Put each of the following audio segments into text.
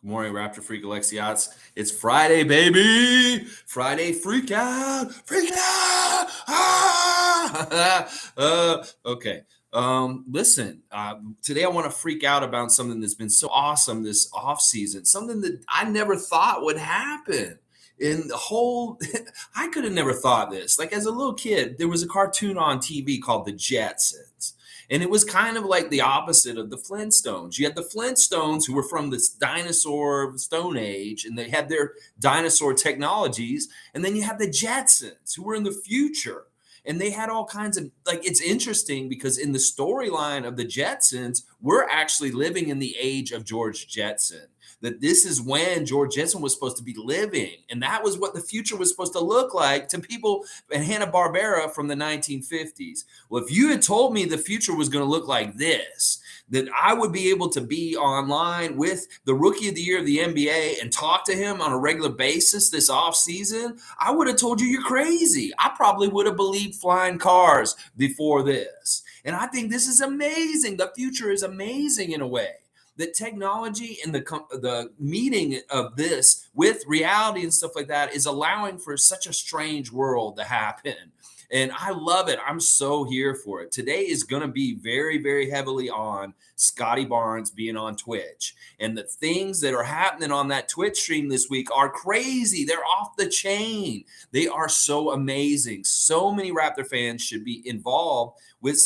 Morning, Raptor Freak Alexiats. It's Friday, baby. Friday Freakout. Freakout. Ah! Okay. Listen, today I want to freak out about something that's been so awesome this off season. Something that I never thought would happen. In the whole, I could have never thought this. Like as a little kid, there was a cartoon on TV called The Jetsons. And it was kind of like the opposite of the Flintstones. You had the Flintstones who were from this dinosaur Stone Age and they had their dinosaur technologies. And then you had the Jetsons who were in the future. And they had all kinds of, like, it's interesting because in the storyline of the Jetsons, we're actually living in the age of George Jetson. That this is when George Jetson was supposed to be living. And that was what the future was supposed to look like to people in Hanna-Barbera from the 1950s. Well, if you had told me the future was going to look like this, that I would be able to be online with the rookie of the year of the NBA and talk to him on a regular basis this offseason, I would have told you you're crazy. I probably would have believed flying cars before this. And I think this is amazing. The future is amazing in a way. That technology and the meeting of this with reality and stuff like that is allowing for such a strange world to happen. And I love it. I'm so here for it. Today is going to be very, very heavily on Scottie Barnes being on Twitch. And the things that are happening on that Twitch stream this week are crazy. They're off the chain. They are so amazing. So many Raptor fans should be involved with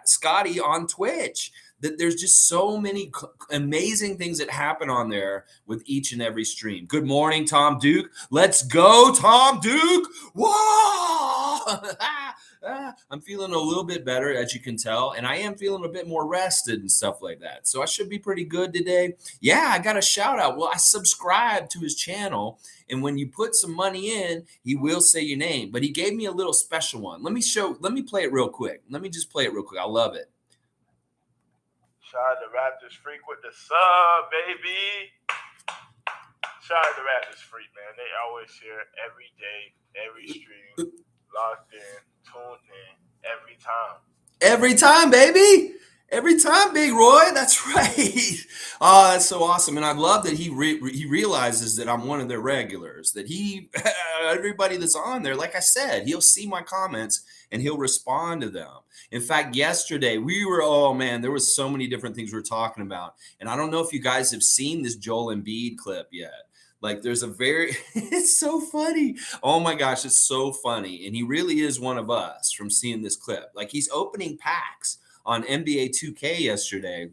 Scottie on Twitch. That there's just so many amazing things that happen on there with each and every stream. Good morning, Tom Duke. Let's go, Tom Duke. Whoa! I'm feeling a little bit better, as you can tell, and I am feeling a bit more rested and stuff like that. So I should be pretty good today. Yeah, I got a shout out. Well, I subscribed to his channel, and when you put some money in, he will say your name. But he gave me a little special one. Let me play it real quick. Let me just play it real quick. I love it. Shout out to Raptors Freak with the sub, baby. Shout out to Raptors Freak, man. They always share every day, every stream, locked in, tuned in, every time. Every time, baby. Every time, Big Roy. That's right. Oh, that's so awesome. And I love that he realizes that I'm one of their regulars, that everybody that's on there, like I said, he'll see my comments and he'll respond to them. In fact, yesterday oh man, there was so many different things we were talking about. And I don't know if you guys have seen this Joel Embiid clip yet. Like there's it's so funny. Oh my gosh, it's so funny. And he really is one of us from seeing this clip. Like he's opening packs on NBA 2K yesterday.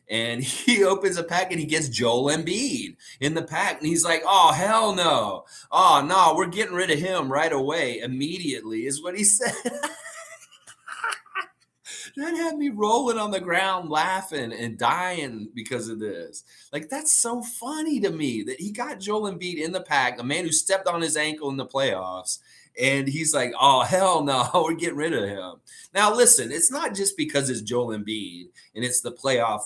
And he opens a pack and he gets Joel Embiid in the pack. And he's like, oh, hell no. Oh, no, we're getting rid of him right away, immediately, is what he said. That had me rolling on the ground laughing and dying because of this. Like, that's so funny to me that he got Joel Embiid in the pack, a man who stepped on his ankle in the playoffs. And he's like, oh, hell no, we're getting rid of him. Now, listen, it's not just because it's Joel Embiid and it's the playoff,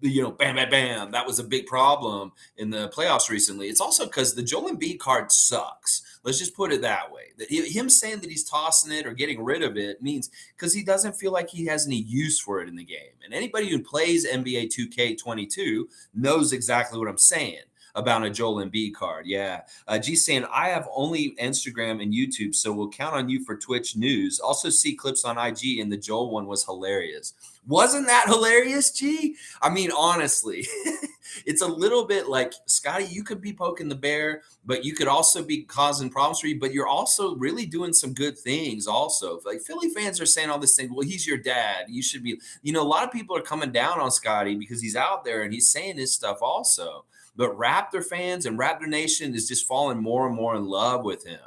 bam, bam, bam. That was a big problem in the playoffs recently. It's also because the Joel Embiid card sucks. Let's just put it that way. That him saying that he's tossing it or getting rid of it means because he doesn't feel like he has any use for it in the game. And anybody who plays NBA 2K22 knows exactly what I'm saying about a Joel Embiid card. Yeah. G's saying, I have only Instagram and YouTube, so we'll count on you for Twitch news. Also see clips on IG, and the Joel one was hilarious. Wasn't that hilarious, G? I mean, honestly, it's a little bit like, Scottie, you could be poking the bear, but you could also be causing problems for you, but you're also really doing some good things also. Like Philly fans are saying all this thing, well, he's your dad. You should be, a lot of people are coming down on Scottie because he's out there and he's saying this stuff also. But Raptor fans and Raptor Nation is just falling more and more in love with him.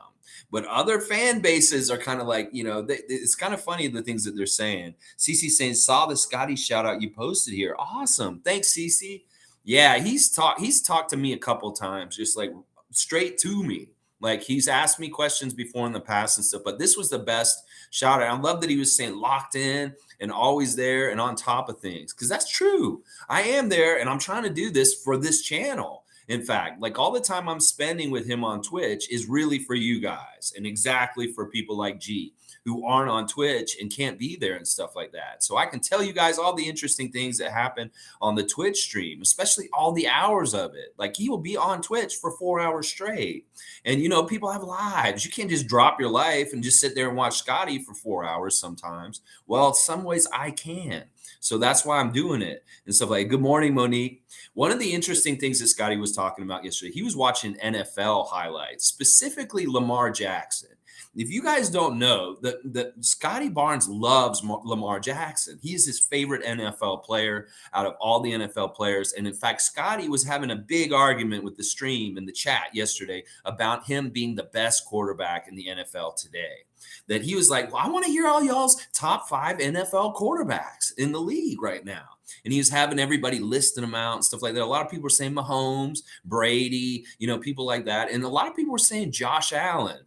But other fan bases are kind of like, it's kind of funny the things that they're saying. Cece saying, saw the Scottie shout out you posted here. Awesome. Thanks, Cece. Yeah, he's talked to me a couple times, just like straight to me. Like he's asked me questions before in the past and stuff, but this was the best shout out. I love that he was saying locked in and always there and on top of things, because that's true. I am there and I'm trying to do this for this channel. In fact, like all the time I'm spending with him on Twitch is really for you guys and exactly for people like G who aren't on Twitch and can't be there and stuff like that. So I can tell you guys all the interesting things that happen on the Twitch stream, especially all the hours of it. Like he will be on Twitch for 4 hours straight. And people have lives. You can't just drop your life and just sit there and watch Scotty for 4 hours sometimes. Well, some ways I can. So that's why I'm doing it and stuff like. Good morning, Monique. One of the interesting things that Scotty was talking about yesterday, he was watching NFL highlights, specifically Lamar Jackson. If you guys don't know, that Scottie Barnes loves Lamar Jackson. He is his favorite NFL player out of all the NFL players. And in fact, Scotty was having a big argument with the stream and the chat yesterday about him being the best quarterback in the NFL today. That he was like, well, I want to hear all y'all's top 5 NFL quarterbacks in the league right now. And he was having everybody listing them out and stuff like that. A lot of people were saying Mahomes, Brady, people like that. And a lot of people were saying Josh Allen.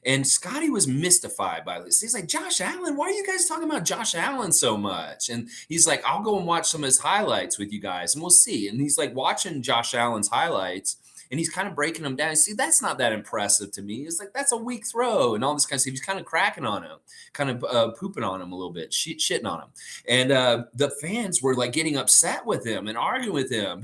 And Scotty was mystified by this. He's like, Josh Allen, why are you guys talking about Josh Allen so much? And he's like, I'll go and watch some of his highlights with you guys and we'll see. And he's like watching Josh Allen's highlights and he's kind of breaking them down. See, that's not that impressive to me. It's like, that's a weak throw and all this kind of stuff. He's kind of cracking on him, kind of pooping on him a little bit, shitting on him. And the fans were like getting upset with him and arguing with him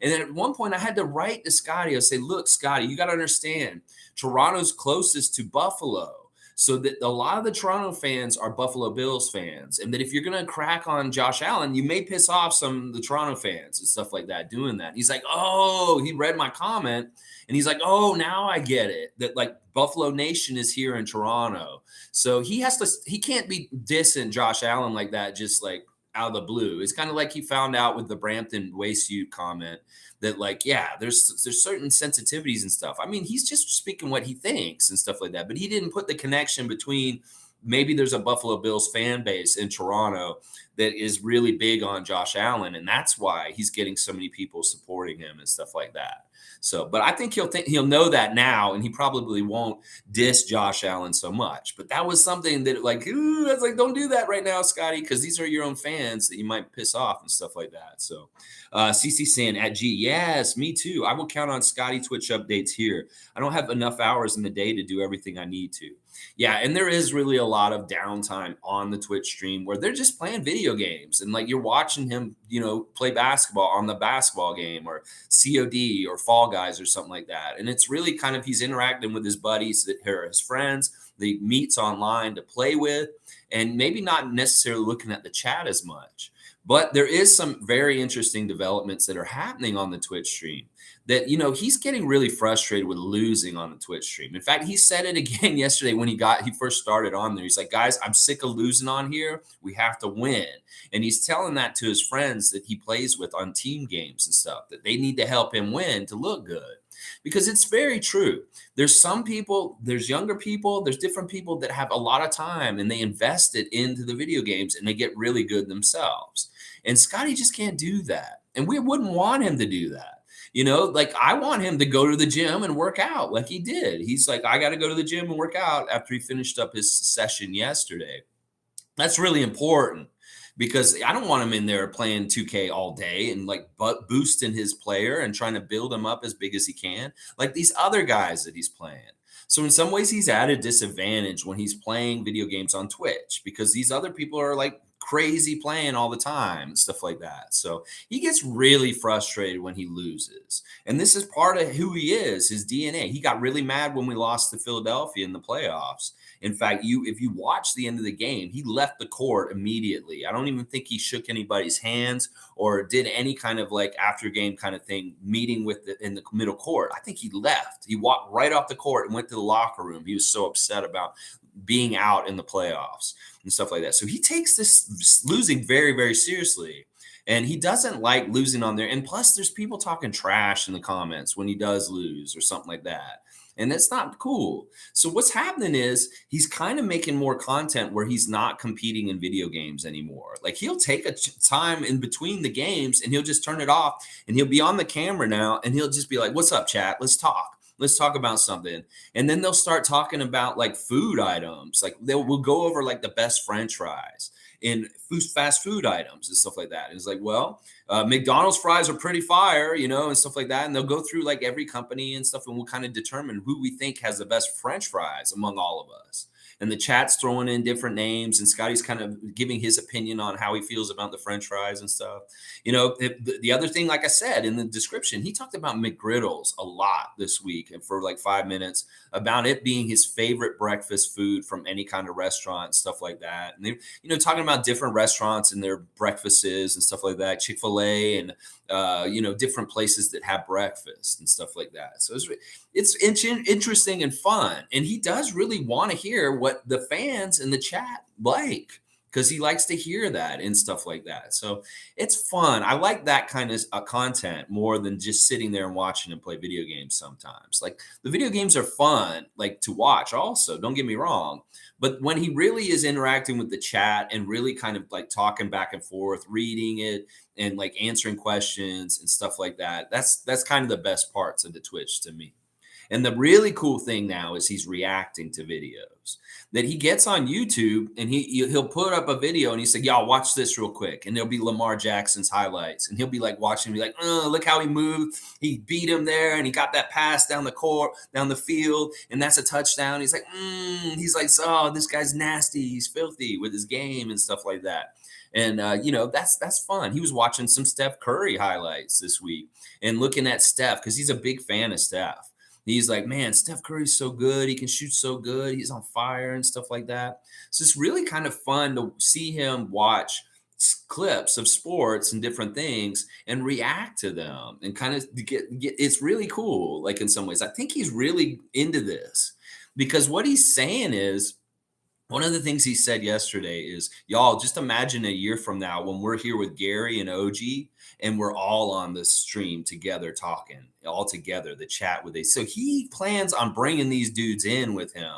and then at one point I had to write to Scotty. I say, look, Scotty, you got to understand, Toronto's closest to Buffalo. So that a lot of the Toronto fans are Buffalo Bills fans. And that if you're going to crack on Josh Allen, you may piss off some of the Toronto fans and stuff like that doing that. He's like, oh, he read my comment. And he's like, oh, now I get it. That like Buffalo Nation is here in Toronto. So he can't be dissing Josh Allen like that, just like out of the blue. It's kind of like he found out with the Brampton waistsuit comment that like, yeah, there's certain sensitivities and stuff. I mean, he's just speaking what he thinks and stuff like that, but he didn't put the connection between maybe there's a Buffalo Bills fan base in Toronto that is really big on Josh Allen. And that's why he's getting so many people supporting him and stuff like that. So, but I think he'll know that now, and he probably won't diss Josh Allen so much. But that was something that like, ooh, I was like, don't do that right now, Scotty, because these are your own fans that you might piss off and stuff like that. So, CC saying at G, yes, me too. I will count on Scotty Twitch updates here. I don't have enough hours in the day to do everything I need to. Yeah, and there is really a lot of downtime on the Twitch stream where they're just playing video games and like you're watching him, play basketball on the basketball game or COD or Fall Guys or something like that. And it's really kind of he's interacting with his buddies that are his friends that he meets online to play with and maybe not necessarily looking at the chat as much. But there is some very interesting developments that are happening on the Twitch stream that, he's getting really frustrated with losing on the Twitch stream. In fact, he said it again yesterday when he first started on there. He's like, guys, I'm sick of losing on here. We have to win. And he's telling that to his friends that he plays with on team games and stuff, that they need to help him win to look good. Because it's very true. There's some people, there's younger people, there's different people that have a lot of time and they invest it into the video games and they get really good themselves. And Scotty just can't do that. And we wouldn't want him to do that. Like I want him to go to the gym and work out like he did. He's like, I got to go to the gym and work out after he finished up his session yesterday. That's really important because I don't want him in there playing 2K all day and like boosting his player and trying to build him up as big as he can, like these other guys that he's playing. So in some ways, he's at a disadvantage when he's playing video games on Twitch because these other people are like crazy playing all the time and stuff like that. So he gets really frustrated when he loses. And this is part of who he is, his DNA. He got really mad when we lost to Philadelphia in the playoffs. In fact, if you watch the end of the game, he left the court immediately. I don't even think he shook anybody's hands or did any kind of like after game kind of thing, meeting in the middle court. I think he left. He walked right off the court and went to the locker room. He was so upset about being out in the playoffs and stuff like that. So he takes this losing very, very seriously. And he doesn't like losing on there. And plus, there's people talking trash in the comments when he does lose or something like that. And that's not cool. So what's happening is he's kind of making more content where he's not competing in video games anymore. Like he'll take a time in between the games and he'll just turn it off and he'll be on the camera now and he'll just be like, what's up, chat? Let's talk. Let's talk about something. And then they'll start talking about like food items. Like we'll go over like the best French fries in fast food items and stuff like that. And it's like, well, McDonald's fries are pretty fire, and stuff like that. And they'll go through like every company and stuff, and we'll kind of determine who we think has the best French fries among all of us. And the chat's throwing in different names, and Scotty's kind of giving his opinion on how he feels about the French fries and stuff. The other thing, like I said in the description, he talked about McGriddles a lot this week, and for like 5 minutes, about it being his favorite breakfast food from any kind of restaurant and stuff like that. And they, talking about different restaurants and their breakfasts and stuff like that, Chick-fil-A and different places that have breakfast and stuff like that. So it's interesting and fun. And he does really want to hear what the fans in the chat like, because he likes to hear that and stuff like that. So it's fun. I like that kind of content more than just sitting there and watching him play video games sometimes. Like, the video games are fun, like, to watch also, don't get me wrong. But when he really is interacting with the chat and really kind of like talking back and forth, reading it and like answering questions and stuff like that, that's kind of the best parts of the Twitch to me. And the really cool thing now is he's reacting to videos that he gets on YouTube, and he'll put up a video and he's like, y'all watch this real quick. And there'll be Lamar Jackson's highlights, and he'll be like watching and be like, oh, look how he moved. He beat him there, and he got that pass down the court, down the field, and that's a touchdown. He's like, oh, this guy's nasty. He's filthy with his game and stuff like that. And, that's fun. He was watching some Steph Curry highlights this week and looking at Steph, because he's a big fan of Steph. He's like, man, Steph Curry's so good. He can shoot so good. He's on fire and stuff like that. So it's really kind of fun to see him watch clips of sports and different things and react to them and kind of get it's really cool. Like, in some ways, I think he's really into this, because what he's saying is, one of the things he said yesterday is, y'all, just imagine a year from now when we're here with Gary and OG, and we're all on the stream together, talking all together, the chat with so he plans on bringing these dudes in with him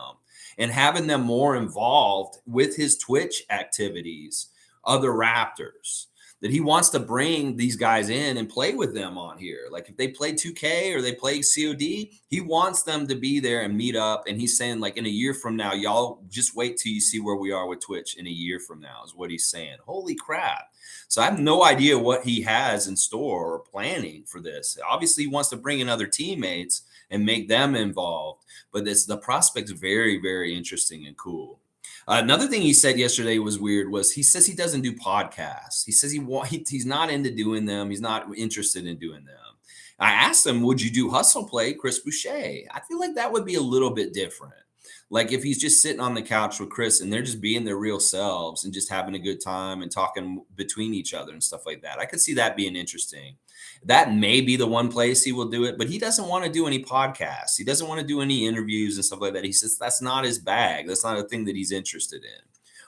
and having them more involved with his Twitch activities, other Raptors, that he wants to bring these guys in and play with them on here. Like, if they play 2K or they play COD, he wants them to be there and meet up. And he's saying, like, in a year from now, y'all just wait till you see where we are with Twitch in a year from now, is what he's saying. Holy crap. So I have no idea what he has in store or planning for this. Obviously, he wants to bring in other teammates and make them involved. But the prospect's very, very interesting and cool. Another thing he said yesterday was weird. Was he says he doesn't do podcasts. He says he's not into doing them. He's not interested in doing them. I asked him, would you do Hustle Play Chris Boucher? I feel like that would be a little bit different. Like, if he's just sitting on the couch with Chris and they're just being their real selves and just having a good time and talking between each other and stuff like that, I could see that being interesting. That may be the one place he will do it, but he doesn't want to do any podcasts. He doesn't want to do any interviews and stuff like that. He says that's not his bag. That's not a thing that he's interested in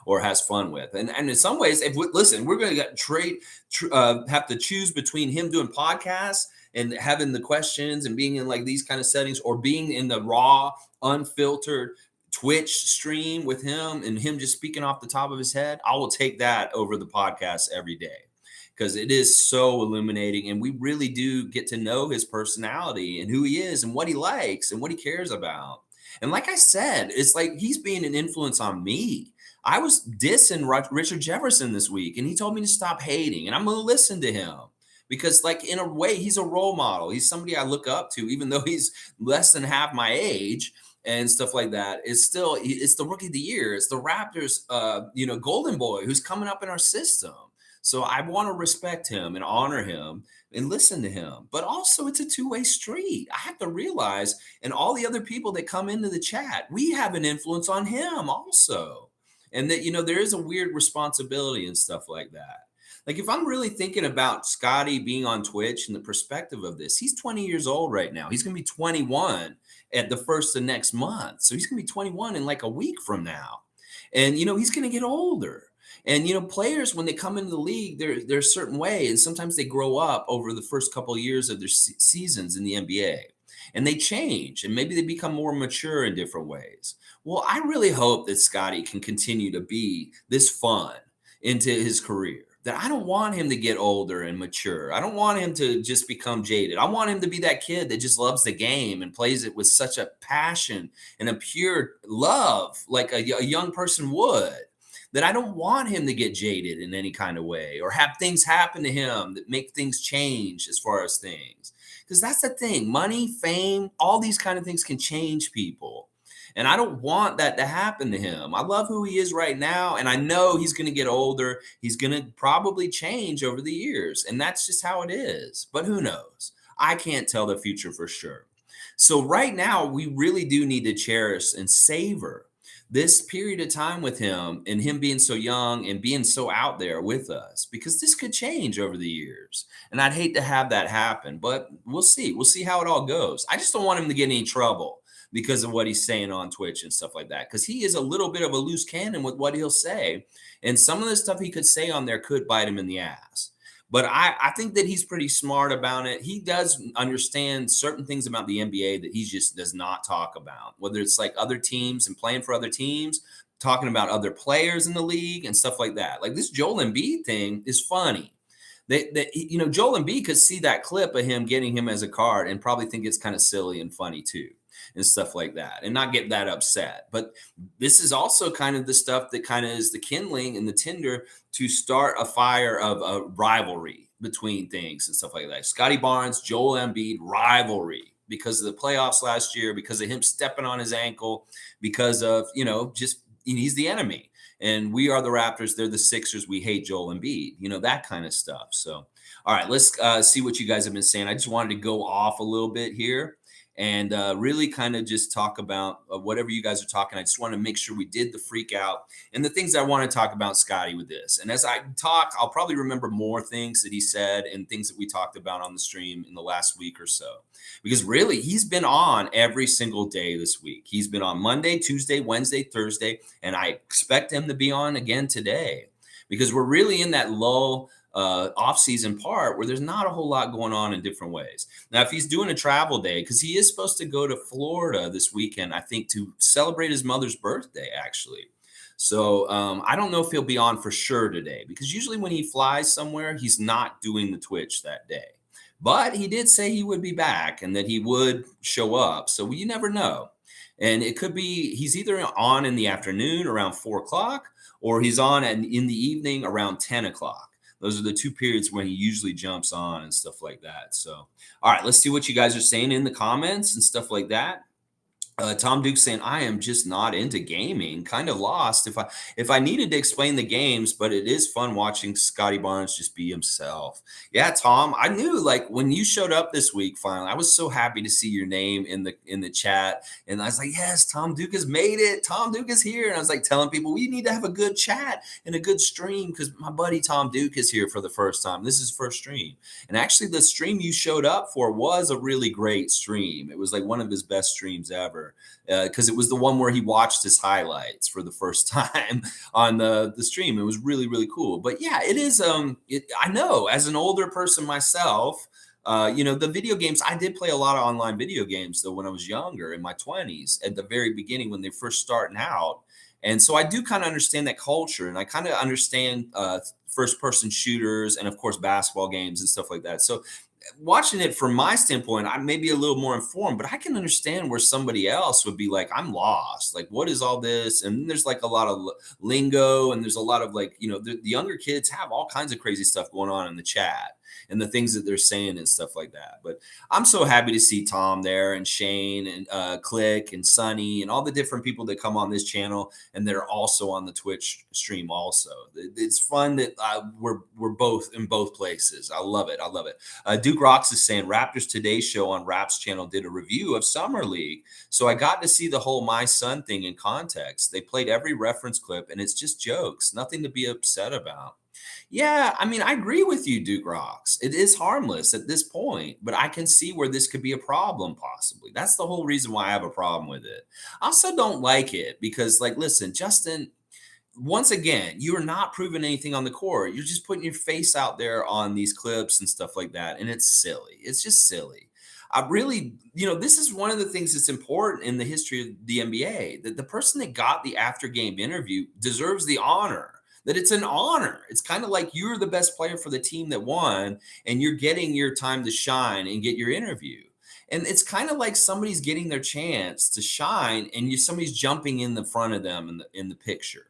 or has fun with. And in some ways, we're going to have to choose between him doing podcasts and having the questions and being in like these kind of settings, or being in the raw, unfiltered Twitch stream with him and him just speaking off the top of his head. I will take that over the podcast every day, because it is so illuminating, and we really do get to know his personality and who he is and what he likes and what he cares about. And like I said, it's like he's being an influence on me. I was dissing Richard Jefferson this week, and he told me to stop hating, and I'm going to listen to him, because, like, in a way, he's a role model. He's somebody I look up to, even though he's less than half my age and stuff like that. It's the Rookie of the Year. It's the Raptors, golden boy who's coming up in our system. So I want to respect him and honor him and listen to him. But also, it's a two-way street. I have to realize, and all the other people that come into the chat, we have an influence on him also. And that, there is a weird responsibility and stuff like that. Like, if I'm really thinking about Scottie being on Twitch and the perspective of this, he's 20 years old right now. He's going to be 21 at the first of next month. So he's going to be 21 in like a week from now. And, he's going to get older. And, players, when they come into the league, they're a certain way. And sometimes they grow up over the first couple of years of their seasons in the NBA. And they change. And maybe they become more mature in different ways. Well, I really hope that Scottie can continue to be this fun into his career. That I don't want him to get older and mature. I don't want him to just become jaded. I want him to be that kid that just loves the game and plays it with such a passion and a pure love, like a young person would. that I don't want him to get jaded in any kind of way or have things happen to him that make things change as far as things. Because that's the thing, money, fame, all these kind of things can change people. And I don't want that to happen to him. I love who he is right now. And I know he's going to get older. He's going to probably change over the years. And that's just how it is. But who knows? I can't tell the future for sure. So right now, we really do need to cherish and savor this period of time with him and him being so young and being so out there with us, because this could change over the years. And I'd hate to have that happen, but we'll see. We'll see how it all goes. I just don't want him to get in any trouble because of what he's saying on Twitch and stuff like that, because he is a little bit of a loose cannon with what he'll say. And some of the stuff he could say on there could bite him in the ass. But I think that he's pretty smart about it. He does understand certain things about the NBA that he just does not talk about, whether it's like other teams and playing for other teams, talking about other players in the league and stuff like that. Like this Joel Embiid thing is funny. Joel Embiid could see that clip of him getting him as a card and probably think it's kind of silly and funny too, and stuff like that, and not get that upset. But this is also kind of the stuff that kind of is the kindling and the tinder to start a fire of a rivalry between things and stuff like that. Scottie Barnes, Joel Embiid rivalry because of the playoffs last year, because of him stepping on his ankle, because of, just he's the enemy. And we are the Raptors. They're the Sixers. We hate Joel Embiid, that kind of stuff. So, all right, let's see what you guys have been saying. I just wanted to go off a little bit here and really kind of just talk about whatever you guys are talking. I just want to make sure we did the freak out and the things I want to talk about Scottie with this. And as I talk, I'll probably remember more things that he said and things that we talked about on the stream in the last week or so. Because really, he's been on every single day this week. He's been on Monday, Tuesday, Wednesday, Thursday, and I expect him to be on again today because we're really in that lull off-season part where there's not a whole lot going on in different ways. Now, if he's doing a travel day, because he is supposed to go to Florida this weekend, I think, to celebrate his mother's birthday, actually. So I don't know if he'll be on for sure today, because usually when he flies somewhere, he's not doing the Twitch that day. But he did say he would be back and that he would show up. So you never know. And it could be he's either on in the afternoon around 4 o'clock or he's on in the evening around 10 o'clock. Those are the two periods when he usually jumps on and stuff like that. So, all right, let's see what you guys are saying in the comments and stuff like that. Tom Duke saying, I am just not into gaming. Kind of lost if I needed to explain the games, but it is fun watching Scottie Barnes just be himself. Yeah, Tom, I knew like when you showed up this week, finally, I was so happy to see your name in the chat. And I was like, yes, Tom Duke has made it. Tom Duke is here. And I was like telling people, we need to have a good chat and a good stream because my buddy Tom Duke is here for the first time. This is his first stream. And actually the stream you showed up for was a really great stream. It was like one of his best streams ever. Because it was the one where he watched his highlights for the first time on the stream. It was really, really cool. But yeah, it is. I know as an older person myself, the video games, I did play a lot of online video games, though, when I was younger in my 20s at the very beginning when they first starting out. And so I do kind of understand that culture, and I kind of understand first person shooters and, of course, basketball games and stuff like that. So watching it from my standpoint, I may be a little more informed, but I can understand where somebody else would be like, I'm lost. Like, what is all this? And there's like a lot of lingo, and there's a lot of like, the younger kids have all kinds of crazy stuff going on in the chat and the things that they're saying and stuff like that. But I'm so happy to see Tom there and Shane and Click and Sonny and all the different people that come on this channel and they're also on the Twitch stream also. It's fun that we're both in both places. I love it. I love it. Duke Rocks is saying Raptors Today show on Raps channel did a review of Summer League. So I got to see the whole My Son thing in context. They played every reference clip and it's just jokes, nothing to be upset about. Yeah, I mean, I agree with you, Duke Rocks. It is harmless at this point, but I can see where this could be a problem possibly. That's the whole reason why I have a problem with it. I also don't like it because, like, listen, Justin, once again, you are not proving anything on the court. You're just putting your face out there on these clips and stuff like that, and it's silly. It's just silly. I really, this is one of the things that's important in the history of the NBA, that the person that got the after-game interview deserves the honor. That it's an honor. It's kind of like you're the best player for the team that won, and you're getting your time to shine and get your interview. And it's kind of like somebody's getting their chance to shine, and somebody's jumping in the front of them in the picture.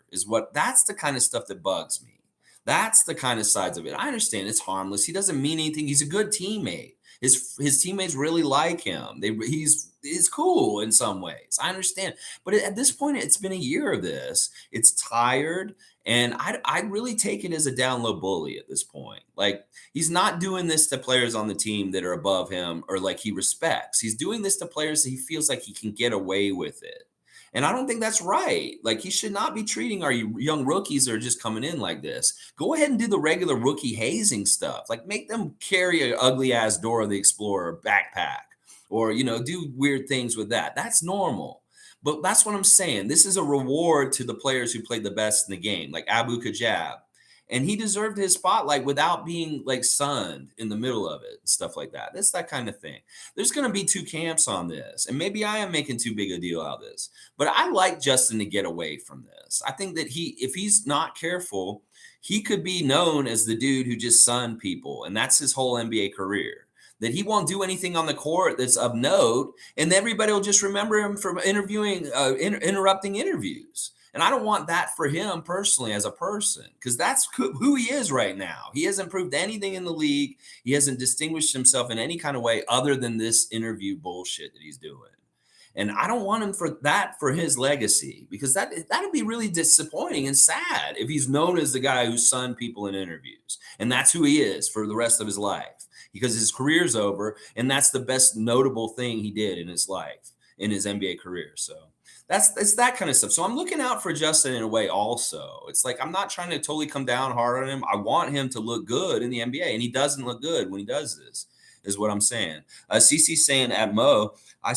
That's the kind of stuff that bugs me. That's the kind of sides of it. I understand it's harmless. He doesn't mean anything. He's a good teammate. His teammates really like him. He's cool in some ways. I understand, but at this point, it's been a year of this. It's tired, and I really take it as a down low bully at this point. Like, he's not doing this to players on the team that are above him or like he respects. He's doing this to players that he feels like he can get away with it. And I don't think that's right. Like, he should not be treating our young rookies that are just coming in like this. Go ahead and do the regular rookie hazing stuff. Like, make them carry an ugly ass Dora the Explorer backpack, or, do weird things with that. That's normal. But that's what I'm saying. This is a reward to the players who played the best in the game, like Abu Kajab. And he deserved his spotlight without being like sunned in the middle of it and stuff like that. That's that kind of thing. There's going to be two camps on this. And maybe I am making too big a deal out of this. But I like Justin to get away from this. I think that if he's not careful, he could be known as the dude who just sunned people. And that's his whole NBA career. That he won't do anything on the court that's of note. And everybody will just remember him from interrupting interviews. And I don't want that for him personally as a person, because that's who he is right now. He hasn't proved anything in the league. He hasn't distinguished himself in any kind of way other than this interview bullshit that he's doing. And I don't want him for his legacy, because that'd be really disappointing and sad if he's known as the guy who sunned people in interviews. And that's who he is for the rest of his life, because his career's over. And that's the best notable thing he did in his life, in his NBA career. So it's that kind of stuff. So I'm looking out for Justin in a way also. It's like, I'm not trying to totally come down hard on him. I want him to look good in the NBA, and he doesn't look good when he does this, is what I'm saying. CC saying at Mo, I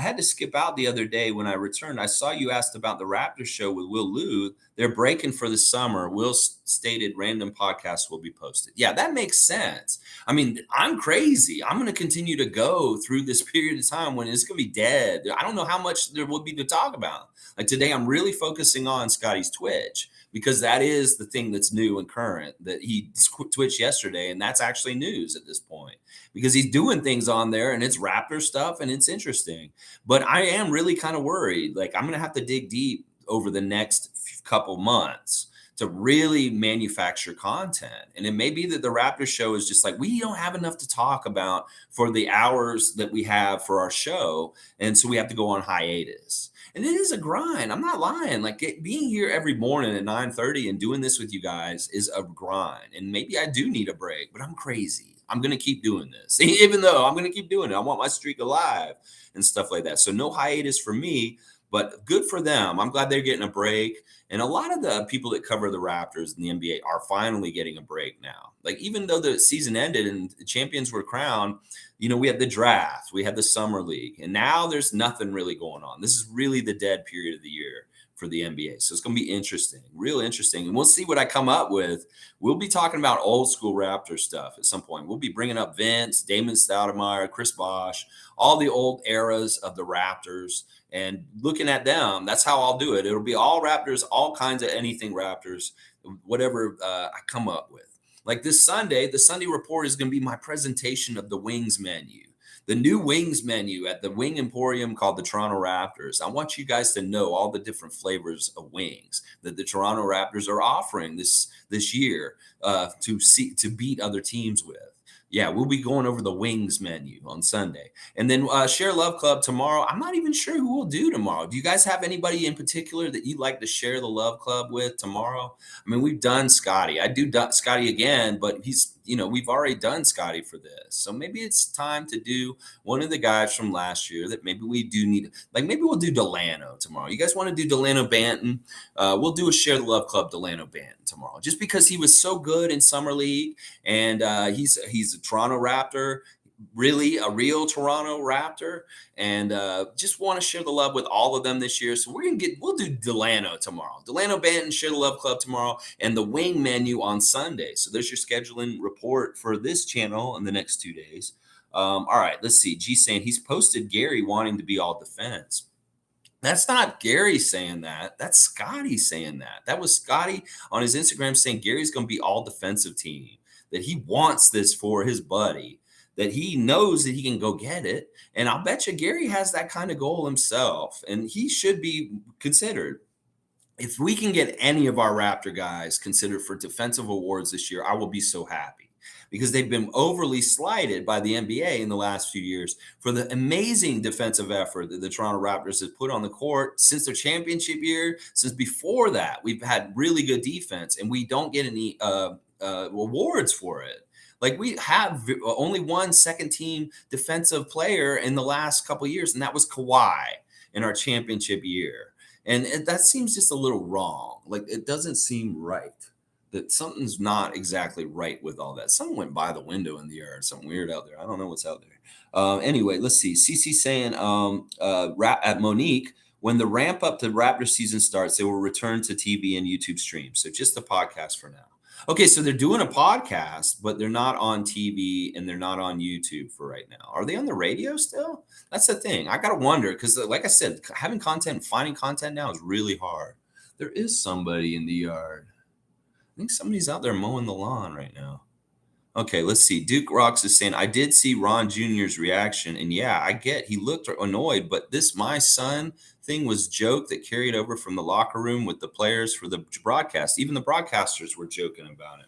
had to skip out the other day when I returned. I saw you asked about the Raptors show with Will Lou. They're breaking for the summer. Will stated random podcasts will be posted. Yeah, that makes sense. I mean, I'm crazy. I'm going to continue to go through this period of time when it's going to be dead. I don't know how much there will be to talk about. Like today, I'm really focusing on Scottie's Twitch, because that is the thing that's new and current, that he twitched yesterday. And that's actually news at this point, because he's doing things on there and it's Raptor stuff and it's interesting. But I am really kind of worried. Like, I'm going to have to dig deep over the next couple months to really manufacture content. And it may be that the Raptor show is just like, we don't have enough to talk about for the hours that we have for our show. And so we have to go on hiatus. And it is a grind. I'm not lying. Like, being here every morning at 9:30 and doing this with you guys is a grind. And maybe I do need a break, but I'm crazy. I'm going to keep doing this, even though I'm going to keep doing it. I want my streak alive and stuff like that. So no hiatus for me, but good for them. I'm glad they're getting a break. And a lot of the people that cover the Raptors in the NBA are finally getting a break now. Like, even though the season ended and the champions were crowned, we had the draft, we had the summer league, and now there's nothing really going on. This is really the dead period of the year for the NBA. So it's going to be interesting, real interesting. And we'll see what I come up with. We'll be talking about old school Raptor stuff at some point. We'll be bringing up Vince, Damon Stoudemire, Chris Bosh, all the old eras of the Raptors, and looking at them. That's how I'll do it. It'll be all Raptors, all kinds of anything Raptors, whatever I come up with. Like this Sunday, the Sunday Report is going to be my presentation of the wings menu. The new wings menu at the Wing Emporium called the Toronto Raptors. I want you guys to know all the different flavors of wings that the Toronto Raptors are offering this year to beat other teams with. Yeah, we'll be going over the wings menu on Sunday. And then Share Love Club tomorrow. I'm not even sure who we'll do tomorrow. Do you guys have anybody in particular that you'd like to share the Love Club with tomorrow? I mean, we've done Scottie. I do Scottie again, but he's, we've already done Scottie for this. So maybe it's time to do one of the guys from last year that maybe we do need. Like, maybe we'll do Delano tomorrow. You guys want to do Delano Banton? We'll do a Share the Love Club Delano Banton tomorrow, just because he was so good in Summer League, and he's a Toronto Raptor, really a real Toronto Raptor, and just want to share the love with all of them this year. So we'll do Delano tomorrow, Delano Banton, Share the Love Club tomorrow, and the wing menu on Sunday. So there's your scheduling report for this channel in the next 2 days. All right, let's see. G saying he's posted Gary wanting to be all defense. That's not Gary saying that. That's Scottie saying that. That was Scottie on his Instagram saying Gary's going to be all defensive team, that he wants this for his buddy, that he knows that he can go get it. And I'll bet you Gary has that kind of goal himself, and he should be considered. If we can get any of our Raptor guys considered for defensive awards this year, I will be so happy, because they've been overly slighted by the NBA in the last few years for the amazing defensive effort that the Toronto Raptors have put on the court since their championship year. Since before that, we've had really good defense, and we don't get any awards for it. Like, we have only one second team defensive player in the last couple of years, and that was Kawhi in our championship year. And that seems just a little wrong. Like, it doesn't seem right. That something's not exactly right with all that. Someone went by the window in the yard. Something weird out there. I don't know what's out there. Anyway, let's see. CC saying at Monique, when the ramp up to Raptor season starts, they will return to TV and YouTube streams. So just the podcast for now. Okay, so they're doing a podcast, but they're not on TV and they're not on YouTube for right now. Are they on the radio still? That's the thing. I got to wonder, because like I said, having content, finding content now is really hard. There is somebody in the yard. I think somebody's out there mowing the lawn right now. Okay, let's see. Duke Rocks is saying, I did see Ron Jr.'s reaction, and yeah, I get he looked annoyed, but this my son thing was joke that carried over from the locker room with the players for the broadcast. Even the broadcasters were joking about it.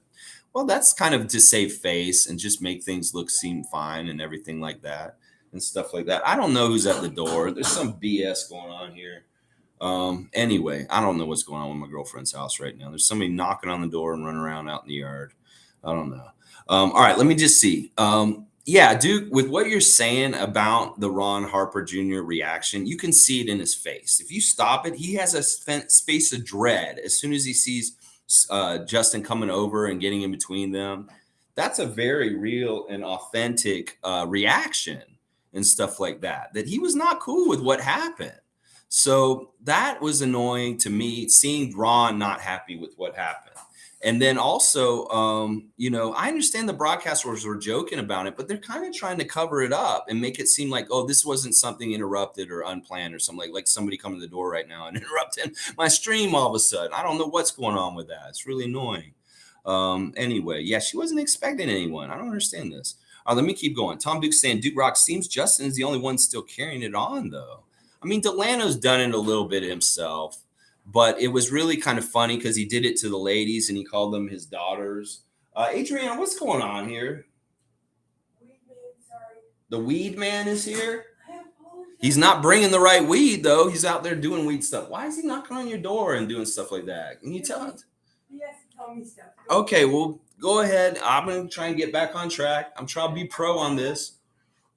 Well, that's kind of to save face and just make things seem fine and everything like that and stuff like that. I don't know who's at the door. There's some BS going on here. Anyway, I don't know what's going on with my girlfriend's house right now. There's somebody knocking on the door and running around out in the yard. I don't know. All right, let me just see. Yeah, Duke, with what you're saying about the Ron Harper Jr. reaction, you can see it in his face. If you stop it, he has a space of dread as soon as he sees Justin coming over and getting in between them. That's a very real and authentic reaction and stuff like that, that he was not cool with what happened. So that was annoying to me, seeing Ron not happy with what happened. And then also, I understand the broadcasters were joking about it, but they're kind of trying to cover it up and make it seem like, oh, this wasn't something interrupted or unplanned or something, like somebody coming to the door right now and interrupting my stream all of a sudden. I don't know what's going on with that. It's really annoying. Anyway, yeah, she wasn't expecting anyone. I don't understand this. Let me keep going. Tom Duke's saying Duke Rock seems Justin is the only one still carrying it on, though. I mean, Delano's done it a little bit himself. But it was really kind of funny because he did it to the ladies and he called them his daughters. Adriana, what's going on here? Weed man, sorry. The weed man is here? He's not bringing the right weed, though. He's out there doing weed stuff. Why is he knocking on your door and doing stuff like that? Can you tell us? He has to tell me stuff. Okay, well, go ahead. I'm going to try and get back on track. I'm trying to be pro on this.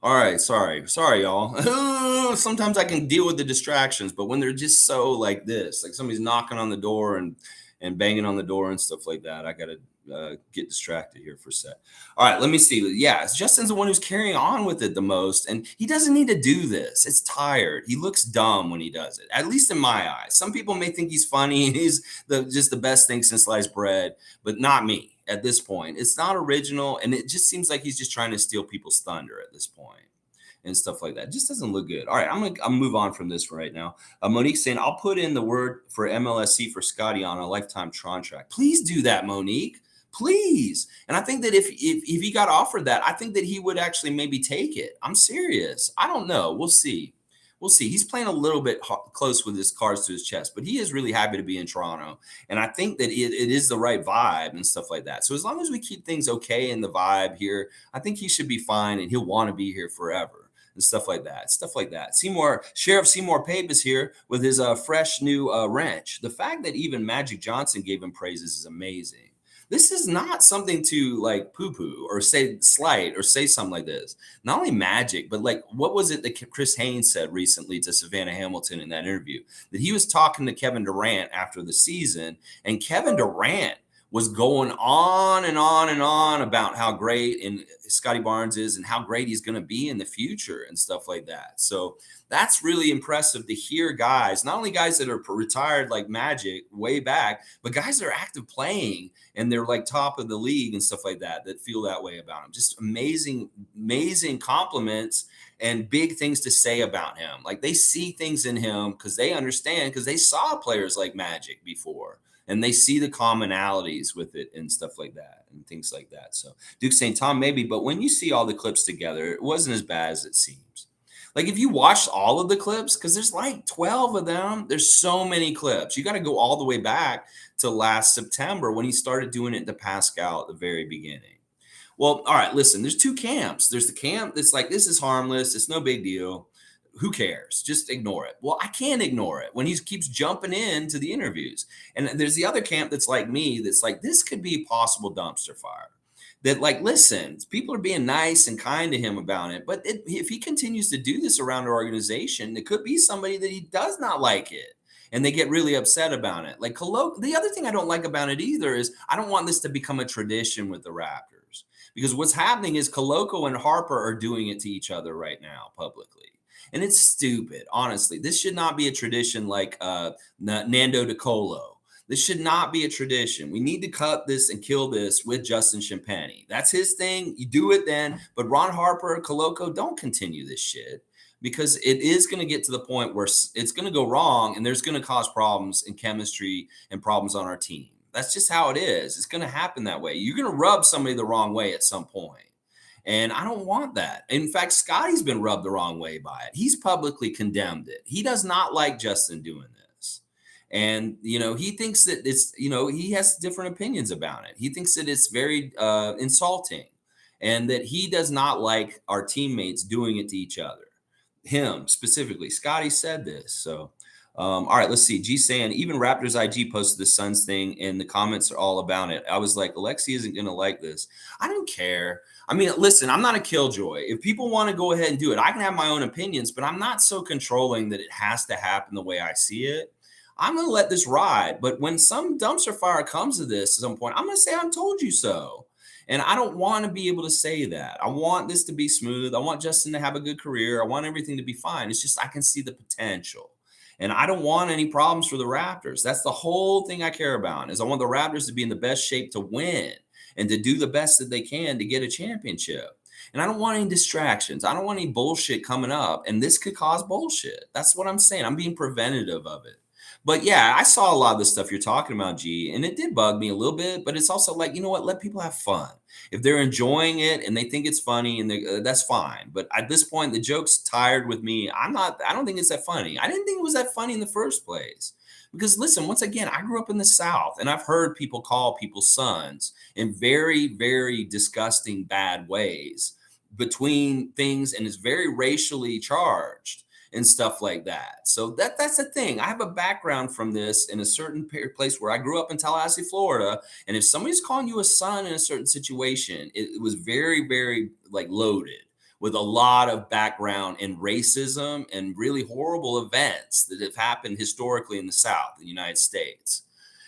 All right, sorry, y'all. Sometimes I can deal with the distractions, but when they're just so like this, like somebody's knocking on the door and banging on the door and stuff like that, I gotta get distracted here for a sec. All right, let me see. Yeah, Justin's the one who's carrying on with it the most, and he doesn't need to do this. It's tired. He looks dumb when he does it, at least in my eyes. Some people may think he's funny and he's just the best thing since sliced bread, but not me. At this point, it's not original, and it just seems like he's just trying to steal people's thunder at this point and stuff like that. It just doesn't look good. All right, I'm gonna move on from this for right now. Monique's saying, I'll put in the word for MLSC for Scottie on a lifetime contract. Please do that, Monique. Please. And I think that if he got offered that, I think that he would actually maybe take it. I'm serious. I don't know. We'll see. He's playing a little bit close with his cards to his chest, but he is really happy to be in Toronto. And I think that it is the right vibe and stuff like that. So as long as we keep things okay in the vibe here, I think he should be fine and he'll want to be here forever and stuff like that. Sheriff Seymour Pape is here with his fresh new wrench. The fact that even Magic Johnson gave him praises is amazing. This is not something to like poo-poo or say slight or say something like this. Not only Magic, but like, what was it that Chris Haynes said recently to Savannah Hamilton in that interview? That he was talking to Kevin Durant after the season, and Kevin Durant was going on and on and on about how great and Scottie Barnes is and how great he's going to be in the future and stuff like that. So that's really impressive to hear guys, not only guys that are retired like Magic way back, but guys that are active playing and they're like top of the league and stuff like that, that feel that way about him. Just amazing, amazing compliments and big things to say about him. Like they see things in him because they understand, because they saw players like Magic before and they see the commonalities with it and stuff like that and things like that. So Duke's saying, Tom, maybe, but when you see all the clips together, it wasn't as bad as it seems. Like if you watched all of the clips, because there's like 12 of them, there's so many clips. You got to go all the way back to last September when he started doing it to Pascal at the very beginning. Well, all right, listen, there's two camps. There's the camp that's like, this is harmless. It's no big deal. Who cares? Just ignore it. Well, I can't ignore it when he keeps jumping into the interviews. And there's the other camp that's like me, that's like, this could be a possible dumpster fire. That like, listen, people are being nice and kind to him about it. But if he continues to do this around our organization, it could be somebody that he does not like it. And they get really upset about it. Like the other thing I don't like about it either is I don't want this to become a tradition with the Raptors. Because what's happening is Koloko and Harper are doing it to each other right now publicly. And it's stupid, honestly. This should not be a tradition like Nando DeColo. This should not be a tradition. We need to cut this and kill this with Justin Champagny. That's his thing. You do it then. But Ron Harper, Koloko, don't continue this shit. Because it is going to get to the point where it's going to go wrong and there's going to cause problems in chemistry and problems on our team. That's just how it is. It's going to happen that way. You're going to rub somebody the wrong way at some point. And I don't want that. In fact, Scottie's been rubbed the wrong way by it. He's publicly condemned it. He does not like Justin doing this. And, he thinks that it's, he has different opinions about it. He thinks that it's very insulting and that he does not like our teammates doing it to each other. Him specifically. Scottie said this. So, all right, let's see. G saying, even Raptors IG posted the Suns thing and the comments are all about it. I was like, Alexi isn't going to like this. I don't care. I mean, listen, I'm not a killjoy. If people want to go ahead and do it, I can have my own opinions, but I'm not so controlling that it has to happen the way I see it. I'm going to let this ride. But when some dumpster fire comes to this at some point, I'm going to say, I told you so. And I don't want to be able to say that. I want this to be smooth. I want Justin to have a good career. I want everything to be fine. It's just I can see the potential. And I don't want any problems for the Raptors. That's the whole thing I care about, is I want the Raptors to be in the best shape to win and to do the best that they can to get a championship. And I don't want any distractions. I don't want any bullshit coming up. And this could cause bullshit. That's what I'm saying. I'm being preventative of it. But yeah, I saw a lot of the stuff you're talking about, G, and it did bug me a little bit, but it's also like, you know what? Let people have fun. If they're enjoying it and they think it's funny, and that's fine. But at this point, the joke's tired with me. I don't think it's that funny. I didn't think it was that funny in the first place. Because listen, once again, I grew up in the South and I've heard people call people sons in very, very disgusting, bad ways between things, and it's very racially charged and stuff like that. So that's the thing. I have a background from this in a certain place where I grew up in Tallahassee, Florida. And if somebody's calling you a son in a certain situation, it was very, very like loaded with a lot of background in racism and really horrible events that have happened historically in the South, the United States.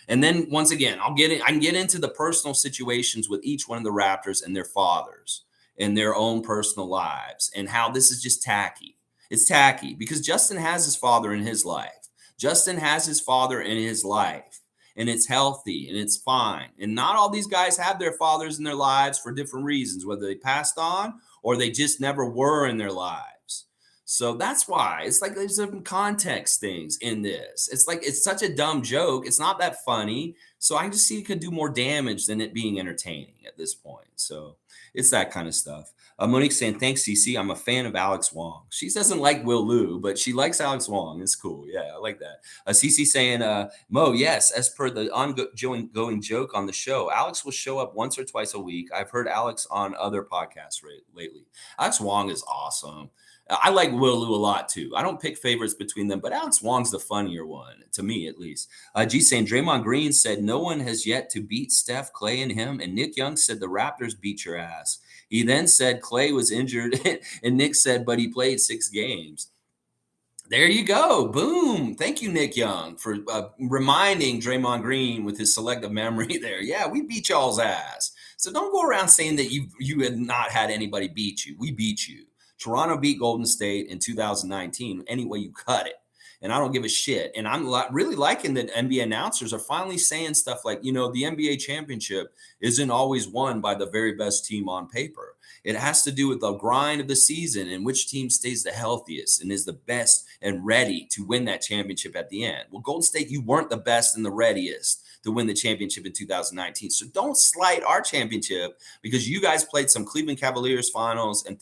And then once again, I can get into the personal situations with each one of the Raptors and their fathers and their own personal lives and how this is just tacky. It's tacky because Justin has his father in his life. Justin has his father in his life, and it's healthy and it's fine. And not all these guys have their fathers in their lives for different reasons, whether they passed on or they just never were in their lives. So that's why it's like there's some context things in this. It's like it's such a dumb joke. It's not that funny. So I just see it could do more damage than it being entertaining at this point. So it's that kind of stuff. Monique saying, thanks, CC. I'm a fan of Alex Wong. She doesn't like Will Liu, but she likes Alex Wong. It's cool. Yeah, I like that. CC saying, Mo, yes, as per the ongoing joke on the show, Alex will show up once or twice a week. I've heard Alex on other podcasts lately. Alex Wong is awesome. I like Will Liu a lot, too. I don't pick favorites between them, but Alex Wong's the funnier one, to me at least. G saying, Draymond Green said no one has yet to beat Steph, Clay, and him. And Nick Young said the Raptors beat your ass. He then said Clay was injured, and Nick said, but he played 6 games. There you go. Boom. Thank you, Nick Young, for reminding Draymond Green with his selective memory there. Yeah, we beat y'all's ass. So don't go around saying that you had not had anybody beat you. We beat you. Toronto beat Golden State in 2019 any way you cut it. And I don't give a shit. And I'm really liking that NBA announcers are finally saying stuff like, the NBA championship isn't always won by the very best team on paper. It has to do with the grind of the season and which team stays the healthiest and is the best and ready to win that championship at the end. Well, Golden State, you weren't the best and the readiest to win the championship in 2019. So don't slight our championship because you guys played some Cleveland Cavaliers finals and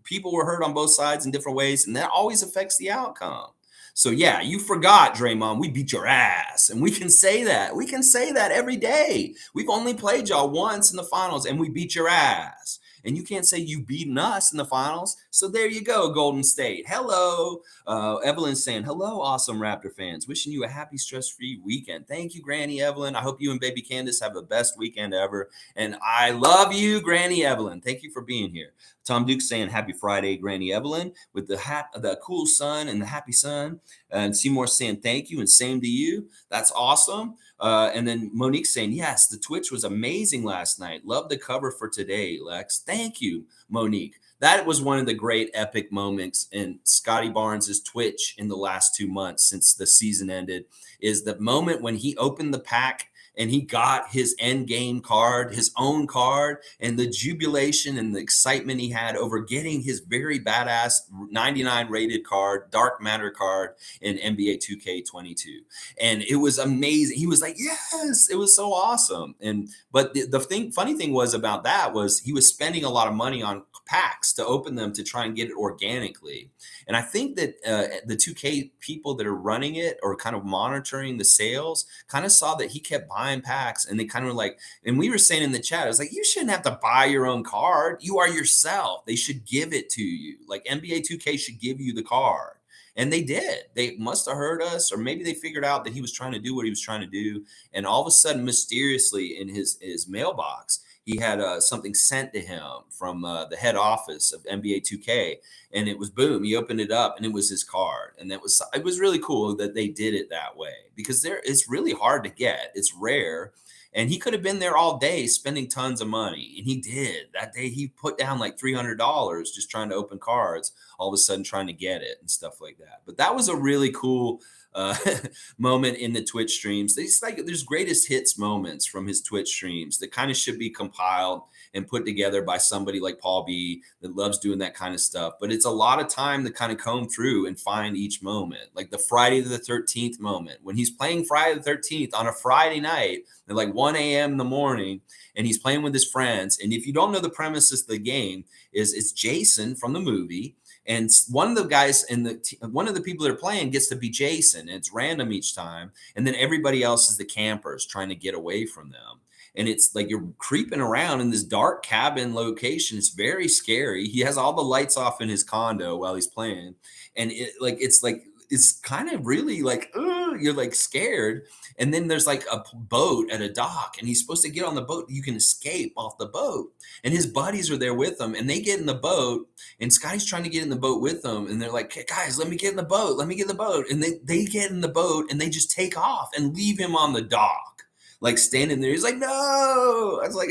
people were hurt on both sides in different ways, and that always affects the outcome. So yeah, you forgot, Draymond, we beat your ass. And we can say that. We can say that every day. We've only played y'all once in the finals and we beat your ass. And you can't say you've beaten us in the finals. So there you go, Golden State. Hello. Evelyn's saying, hello, awesome Raptor fans. Wishing you a happy, stress-free weekend. Thank you, Granny Evelyn. I hope you and baby Candace have the best weekend ever. And I love you, Granny Evelyn. Thank you for being here. Tom Duke saying, happy Friday, Granny Evelyn, with the cool sun and the happy sun. And Seymour saying, thank you, and same to you. That's awesome. And then Monique saying, yes, the Twitch was amazing last night. Love the cover for today, Lex. Thank you, Monique. That was one of the great epic moments in Scottie Barnes' Twitch in the last 2 months since the season ended, is the moment when he opened the pack and he got his end game card, his own card, and the jubilation and the excitement he had over getting his very badass 99 rated card, dark matter card in NBA 2K22. And it was amazing. He was like, yes, it was so awesome. But the funny thing was about that was he was spending a lot of money on packs to open them to try and get it organically. And I think that the 2K people that are running it or kind of monitoring the sales kind of saw that he kept buying packs, and they kind of were like, and we were saying in the chat, I was like, you shouldn't have to buy your own card. You are yourself. They should give it to you. Like NBA 2K should give you the card. And they did. They must have heard us, or maybe they figured out that he was trying to do what he was trying to do. And all of a sudden, mysteriously in his mailbox, he had something sent to him from the head office of NBA 2K, and it was boom. He opened it up, and it was his card, and it was really cool that they did it that way because it's really hard to get. It's rare, and he could have been there all day spending tons of money, and he did. That day, he put down like $300 just trying to open cards. All of a sudden, trying to get it and stuff like that. But that was a really cool moment in the Twitch streams. There's greatest hits moments from his Twitch streams that kind of should be compiled and put together by somebody like Paul B that loves doing that kind of stuff. But it's a lot of time to kind of comb through and find each moment, like the Friday the 13th moment when he's playing Friday the 13th on a Friday night at like 1 a.m. in the morning, and he's playing with his friends. And if you don't know the premises of the game, it's Jason from the movie. And one of the guys one of the people that are playing gets to be Jason. And it's random each time. And then everybody else is the campers trying to get away from them. And it's like you're creeping around in this dark cabin location. It's very scary. He has all the lights off in his condo while he's playing. And it's kind of really like, you're like scared. And then there's like a boat at a dock, and he's supposed to get on the boat. You can escape off the boat. And his buddies are there with him, and they get in the boat, and Scotty's trying to get in the boat with them. And they're like, hey, guys, let me get in the boat. Let me get in the boat. And they get in the boat, and they just take off and leave him on the dock, like standing there. He's like, no. I was like,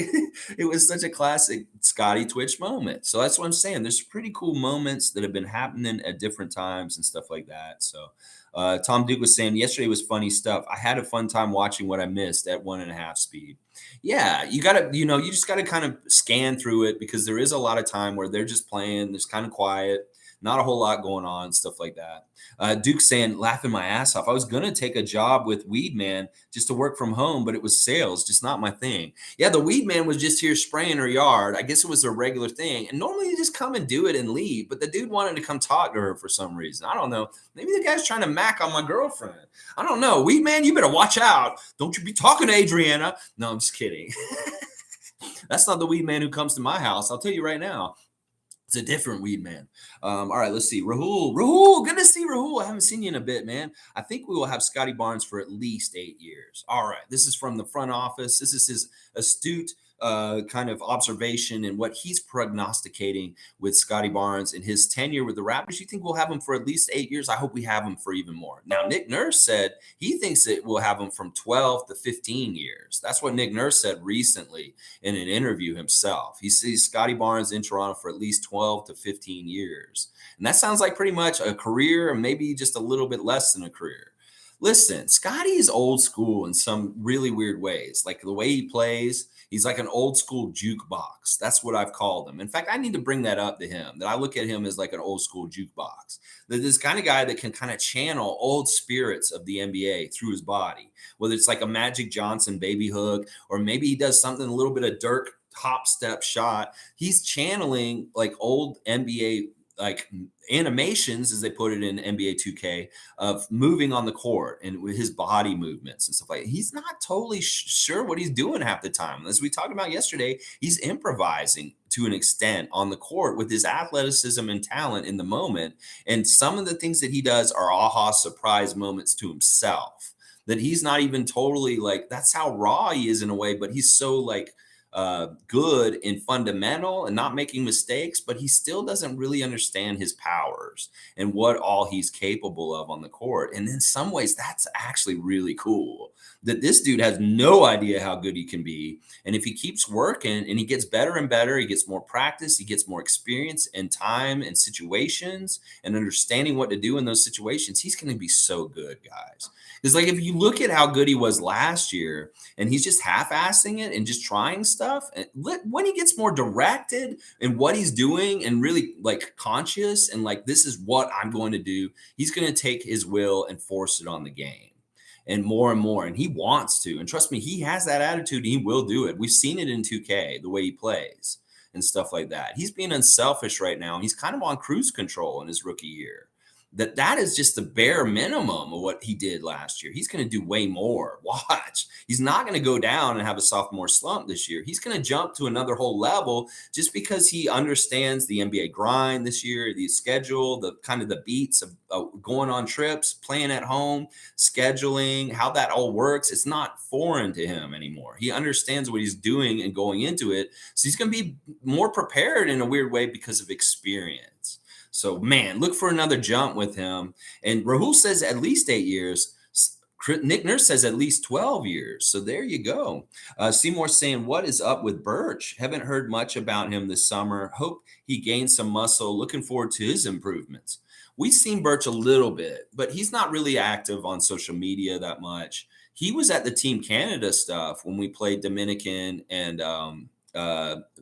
it was such a classic Scotty Twitch moment. So that's what I'm saying. There's pretty cool moments that have been happening at different times and stuff like that. So Tom Duke was saying yesterday was funny stuff. I had a fun time watching what I missed at 1.5 speed. Yeah, you just got to kind of scan through it because there is a lot of time where they're just playing. There's kind of quiet, not a whole lot going on, stuff like that. Duke saying, laughing my ass off. I was going to take a job with Weed Man just to work from home, but it was sales, just not my thing. Yeah, the Weed Man was just here spraying her yard. I guess it was a regular thing. And normally you just come and do it and leave. But the dude wanted to come talk to her for some reason. I don't know. Maybe the guy's trying to mac on my girlfriend. I don't know. Weed Man, you better watch out. Don't you be talking to Adriana. No, I'm just kidding. That's not the Weed Man who comes to my house. I'll tell you right now. It's a different Weed Man. All right, let's see. Rahul, good to see Rahul. I haven't seen you in a bit, man. I think we will have Scottie Barnes for at least 8 years. All right, this is from the front office. This is his astute kind of observation and what he's prognosticating with Scottie Barnes in his tenure with the Raptors. You think we'll have him for at least 8 years? I hope we have him for even more. Now, Nick Nurse said he thinks that we'll have him from 12 to 15 years. That's what Nick Nurse said recently in an interview himself. He sees Scottie Barnes in Toronto for at least 12 to 15 years. And that sounds like pretty much a career, or maybe just a little bit less than a career. Listen, Scotty is old school in some really weird ways. Like the way he plays, he's like an old school jukebox. That's what I've called him. In fact, I need to bring that up to him, that I look at him as like an old school jukebox. That this kind of guy that can kind of channel old spirits of the NBA through his body, whether it's like a Magic Johnson baby hook, or maybe he does something a little bit of Dirk hop step shot. He's channeling like old NBA like animations, as they put it in NBA 2K, of moving on the court and with his body movements and stuff like that. He's not totally sure what he's doing half the time. As we talked about yesterday, he's improvising to an extent on the court with his athleticism and talent in the moment. And some of the things that he does are aha surprise moments to himself, that he's not even totally like, that's how raw he is in a way, but he's so like good and fundamental and not making mistakes, but he still doesn't really understand his powers and what all he's capable of on the court. And in some ways, that's actually really cool, that this dude has no idea how good he can be. And if he keeps working and he gets better and better, he gets more practice, he gets more experience and time and situations and understanding what to do in those situations, he's going to be so good, guys. Because like if you look at how good he was last year, and he's just half-assing it and just trying stuff, and when he gets more directed in what he's doing and really like conscious and like, this is what I'm going to do, he's going to take his will and force it on the game. And more, and he wants to. And trust me, he has that attitude. He will do it. We've seen it in 2K, the way he plays and stuff like that. He's being unselfish right now. He's kind of on cruise control in his rookie year. That is just the bare minimum of what he did last year. He's going to do way more. Watch. He's not going to go down and have a sophomore slump this year. He's going to jump to another whole level just because he understands the NBA grind this year, the schedule, the kind of the beats of going on trips, playing at home, scheduling, how that all works. It's not foreign to him anymore. He understands what he's doing and going into it. So he's going to be more prepared in a weird way because of experience. So, man, look for another jump with him. And Rahul says at least 8 years. Nick Nurse says at least 12 years. So there you go. Seymour saying, what is up with Birch? Haven't heard much about him this summer. Hope he gains some muscle. Looking forward to his improvements. We've seen Birch a little bit, but he's not really active on social media that much. He was at the Team Canada stuff when we played Dominican and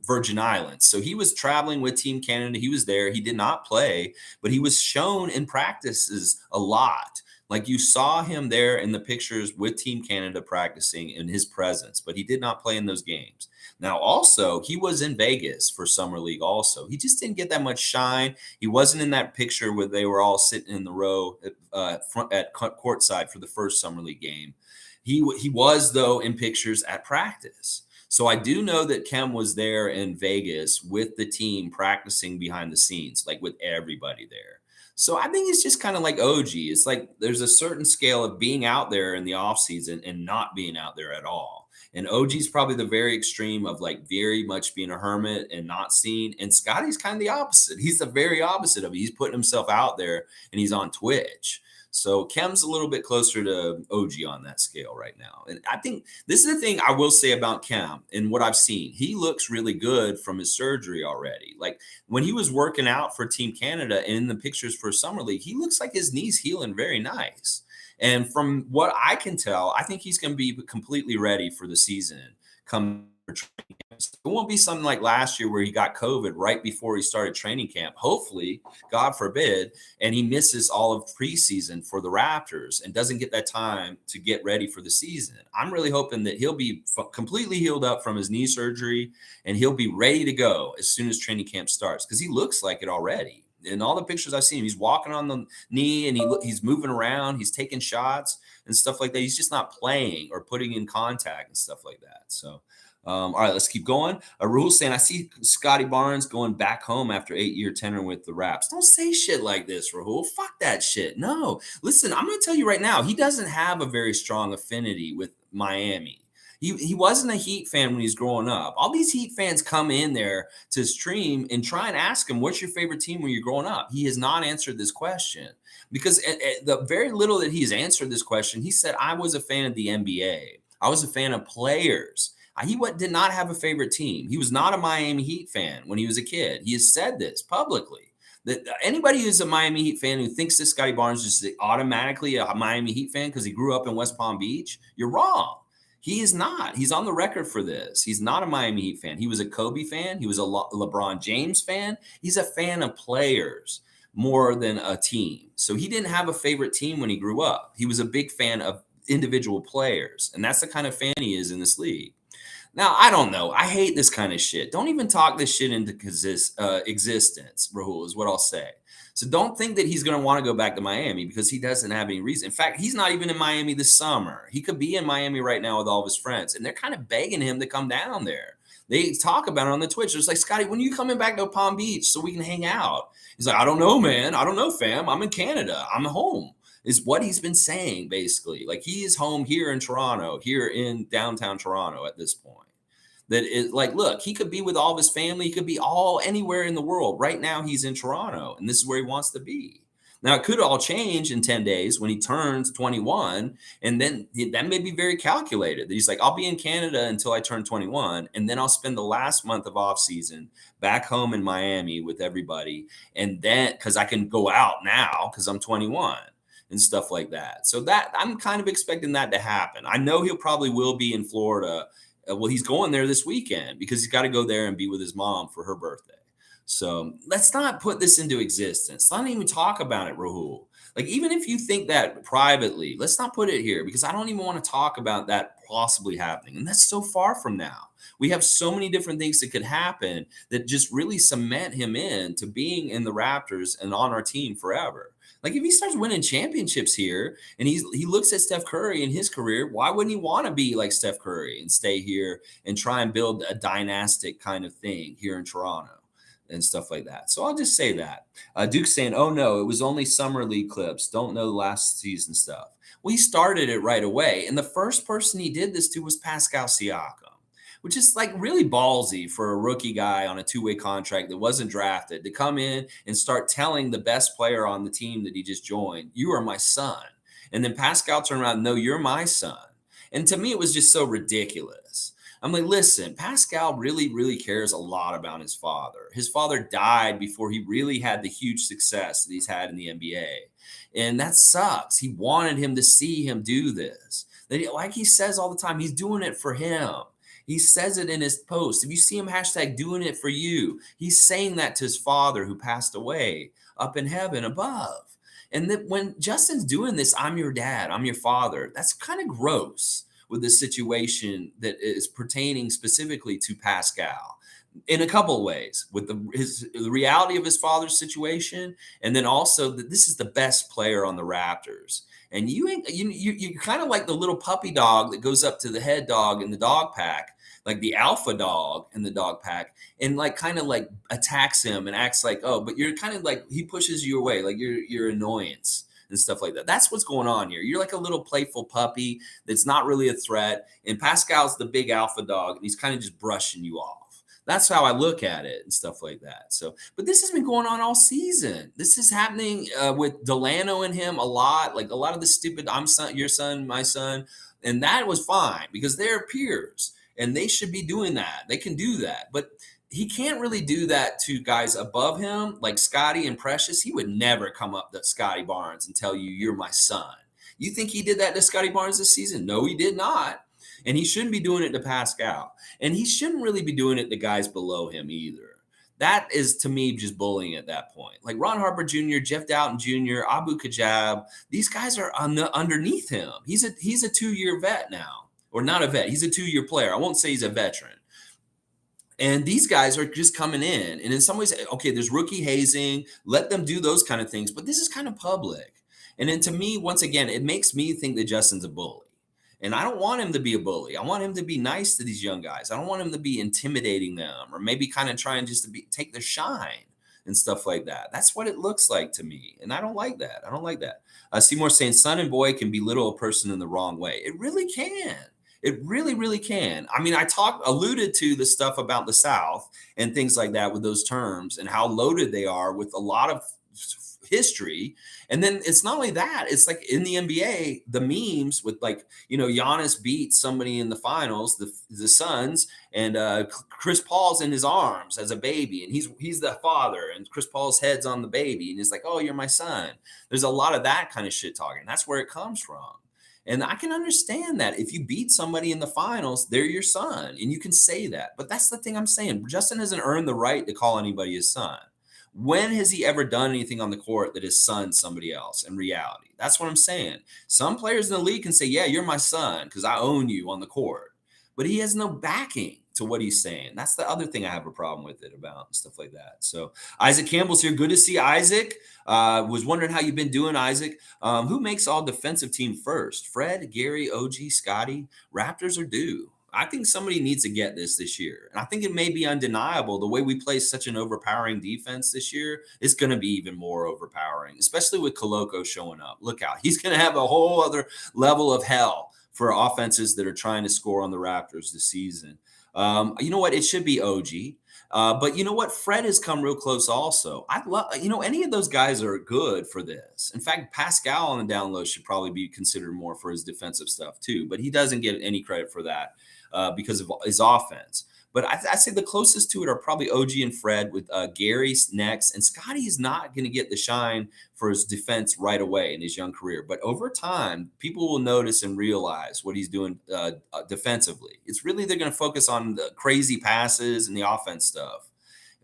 Virgin Islands. So he was traveling with Team Canada. He was there. He did not play, but he was shown in practices a lot. Like you saw him there in the pictures with Team Canada practicing in his presence, but he did not play in those games. Now, also, he was in Vegas for Summer League also. He just didn't get that much shine. He wasn't in that picture where they were all sitting in the row at courtside for the first Summer League game. He was, though, in pictures at practice. So I do know that Kem was there in Vegas with the team practicing behind the scenes, like with everybody there. So I think it's just kind of like OG. It's like there's a certain scale of being out there in the offseason and not being out there at all. And OG's probably the very extreme of like very much being a hermit and not seen. And Scotty's kind of the opposite. He's the very opposite of it. He's putting himself out there and he's on Twitch. So Kem's a little bit closer to OG on that scale right now. And I think this is the thing I will say about Kem and what I've seen. He looks really good from his surgery already. Like when he was working out for Team Canada and in the pictures for Summer League, he looks like his knee's healing very nice. And from what I can tell, I think he's going to be completely ready for the season come training camps. It won't be something like last year where he got COVID right before he started training camp. Hopefully, God forbid, and he misses all of preseason for the Raptors and doesn't get that time to get ready for the season. I'm really hoping that he'll be completely healed up from his knee surgery and he'll be ready to go as soon as training camp starts because he looks like it already. In all the pictures I've seen, he's walking on the knee and he's moving around. He's taking shots and stuff like that. He's just not playing or putting in contact and stuff like that. So, all right, let's keep going. Rahul saying, I see Scottie Barnes going back home after 8-year tenure with the Raps. Don't say shit like this, Rahul. Fuck that shit. No. Listen, I'm going to tell you right now, he doesn't have a very strong affinity with Miami. He wasn't a Heat fan when he was growing up. All these Heat fans come in there to stream and try and ask him, what's your favorite team when you're growing up? He has not answered this question because the very little that he's answered this question, he said, I was a fan of the NBA. I was a fan of players. He did not have a favorite team. He was not a Miami Heat fan when he was a kid. He has said this publicly, That anybody who's a Miami Heat fan who thinks that Scottie Barnes is automatically a Miami Heat fan because he grew up in West Palm Beach, you're wrong. He is not. He's on the record for this. He's not a Miami Heat fan. He was a Kobe fan. He was a LeBron James fan. He's a fan of players more than a team. So he didn't have a favorite team when he grew up. He was a big fan of individual players. And that's the kind of fan he is in this league. Now, I don't know. I hate this kind of shit. Don't even talk this shit into existence, Rahul, is what I'll say. So don't think that he's going to want to go back to Miami because he doesn't have any reason. In fact, he's not even in Miami this summer. He could be in Miami right now with all of his friends, and they're kind of begging him to come down there. They talk about it on the Twitch. It's like, Scotty, when are you coming back to Palm Beach so we can hang out? He's like, I don't know, man. I don't know, fam. I'm in Canada. I'm home. Is what he's been saying, basically. Like, he is home here in Toronto, here in downtown Toronto at this point. That is like, look, he could be with all of his family. He could be all anywhere in the world. Right now, he's in Toronto, and this is where he wants to be. Now, it could all change in 10 days when he turns 21, and then that may be very calculated. He's like, I'll be in Canada until I turn 21, and then I'll spend the last month of offseason back home in Miami with everybody, and then because I can go out now because I'm 21 and stuff like that. So that I'm kind of expecting that to happen. I know he'll probably will be in Florida. Well, he's going there this weekend because he's got to go there and be with his mom for her birthday. So let's not put this into existence. Let's not even talk about it, Rahul. Like, even if you think that privately, let's not put it here because I don't even want to talk about that possibly happening. And that's so far from now. We have so many different things that could happen that just really cement him into being in the Raptors and on our team forever. Like, if he starts winning championships here and he looks at Steph Curry in his career, why wouldn't he want to be like Steph Curry and stay here and try and build a dynastic kind of thing here in Toronto and stuff like that? So I'll just say that. Duke's saying, oh, no, it was only summer league clips. Don't know the last season stuff. Well, he started it right away. And the first person he did this to was Pascal Siakam, which is like really ballsy for a rookie guy on a two-way contract that wasn't drafted to come in and start telling the best player on the team that he just joined, you are my son. And then Pascal turned around, no, you're my son. And to me, it was just so ridiculous. I'm like, listen, Pascal really, really cares a lot about his father. His father died before he really had the huge success that he's had in the NBA. And that sucks. He wanted him to see him do this. Like he says all the time, he's doing it for him. He says it in his post. If you see him hashtag doing it for you, he's saying that to his father who passed away up in heaven above. And that when Justin's doing this, I'm your dad, I'm your father, that's kind of gross with the situation that is pertaining specifically to Pascal in a couple of ways, with the reality of his father's situation, and then also that this is the best player on the Raptors. And you're kind of like the little puppy dog that goes up to the head dog in the dog pack, like the alpha dog in the dog pack, and like kind of like attacks him and acts like, oh, but you're kind of like, he pushes you away, like your annoyance and stuff like that. That's what's going on here. You're like a little playful puppy that's not really a threat. And Pascal's the big alpha dog, and he's kind of just brushing you off. That's how I look at it and stuff like that. So, but this has been going on all season. This is happening with Delano and him a lot. Like a lot of the stupid, I'm son, your son, my son. And that was fine because they're peers and they should be doing that. They can do that. But he can't really do that to guys above him, like Scottie and Precious. He would never come up to Scottie Barnes and tell you, you're my son. You think he did that to Scottie Barnes this season? No, he did not. And he shouldn't be doing it to Pascal. And he shouldn't really be doing it to guys below him either. That is, to me, just bullying at that point. Like Ron Harper Jr., Jeff Doughton Jr., Abu Kajab, these guys are underneath him. He's a 2-year vet now. Or not a vet. He's a 2-year player. I won't say he's a veteran. And these guys are just coming in. And in some ways, okay, there's rookie hazing. Let them do those kind of things. But this is kind of public. And then to me, once again, it makes me think that Justin's a bully. And I don't want him to be a bully. I want him to be nice to these young guys. I don't want him to be intimidating them or maybe kind of trying just to take their shine and stuff like that. That's what it looks like to me. And I don't like that. I don't like that. Seymour saying son and boy can belittle a person in the wrong way. It really can. It really, really can. I mean, I alluded to the stuff about the South and things like that with those terms and how loaded they are with a lot of history. And then it's not only that, it's like in the NBA, the memes with like, Giannis beats somebody in the finals, the Suns, and Chris Paul's in his arms as a baby, and he's the father, and Chris Paul's head's on the baby, and he's like, oh, you're my son. There's a lot of that kind of shit talking. That's where it comes from. And I can understand that if you beat somebody in the finals, they're your son, and you can say that. But that's the thing I'm saying. Justin hasn't earned the right to call anybody his son. When has he ever done anything on the court that his son's somebody else in reality? That's what I'm saying. Some players in the league can say, yeah, you're my son because I own you on the court. But he has no backing to what he's saying. That's the other thing I have a problem with it about and stuff like that. So Isaac Campbell's here. Good to see Isaac. Was wondering how you've been doing, Isaac. Who makes all defensive team first? Fred, Gary, OG, Scottie, Raptors, or Dew? I think somebody needs to get this year. And I think it may be undeniable. The way we play such an overpowering defense this year is going to be even more overpowering, especially with Koloko showing up. Look out. He's going to have a whole other level of hell for offenses that are trying to score on the Raptors this season. You know what? It should be OG. But you know what? Fred has come real close also. I'd love, any of those guys are good for this. In fact, Pascal on the down low should probably be considered more for his defensive stuff too, but he doesn't get any credit for that because of his offense. But I say the closest to it are probably OG and Fred, with Gary next. And Scottie is not going to get the shine for his defense right away in his young career. But over time, people will notice and realize what he's doing defensively. It's really, they're going to focus on the crazy passes and the offense stuff.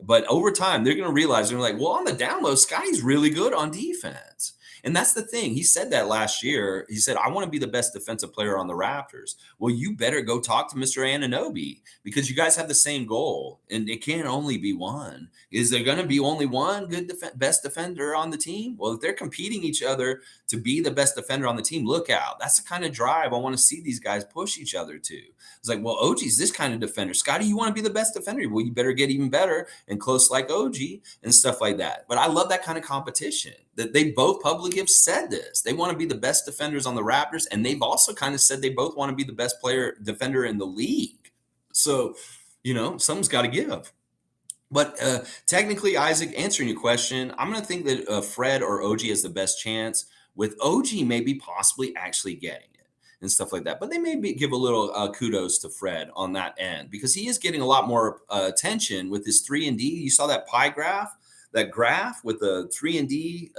But over time, they're going to realize, they're like, well, on the down low, Scottie's really good on defense. And that's the thing. He said that last year. He said, I want to be the best defensive player on the Raptors. Well, you better go talk to Mr. Anunoby, because you guys have the same goal, and it can't only be one. Is there going to be only one good best defender on the team? Well, if they're competing each other to be the best defender on the team, look out. That's the kind of drive I want to see these guys push each other to. It's like, well, OG's this kind of defender. Scottie, you want to be the best defender? Well, you better get even better and close like OG and stuff like that. But I love that kind of competition, that they both publicly have said this. They want to be the best defenders on the Raptors, and they've also kind of said they both want to be the best defender in the league. So, something's got to give. But technically, Isaac, answering your question, I'm going to think that Fred or OG has the best chance, with OG maybe possibly actually getting it and stuff like that. But they may give a little kudos to Fred on that end, because he is getting a lot more attention with his 3-and-D. You saw that pie graph? That graph with the 3-and-D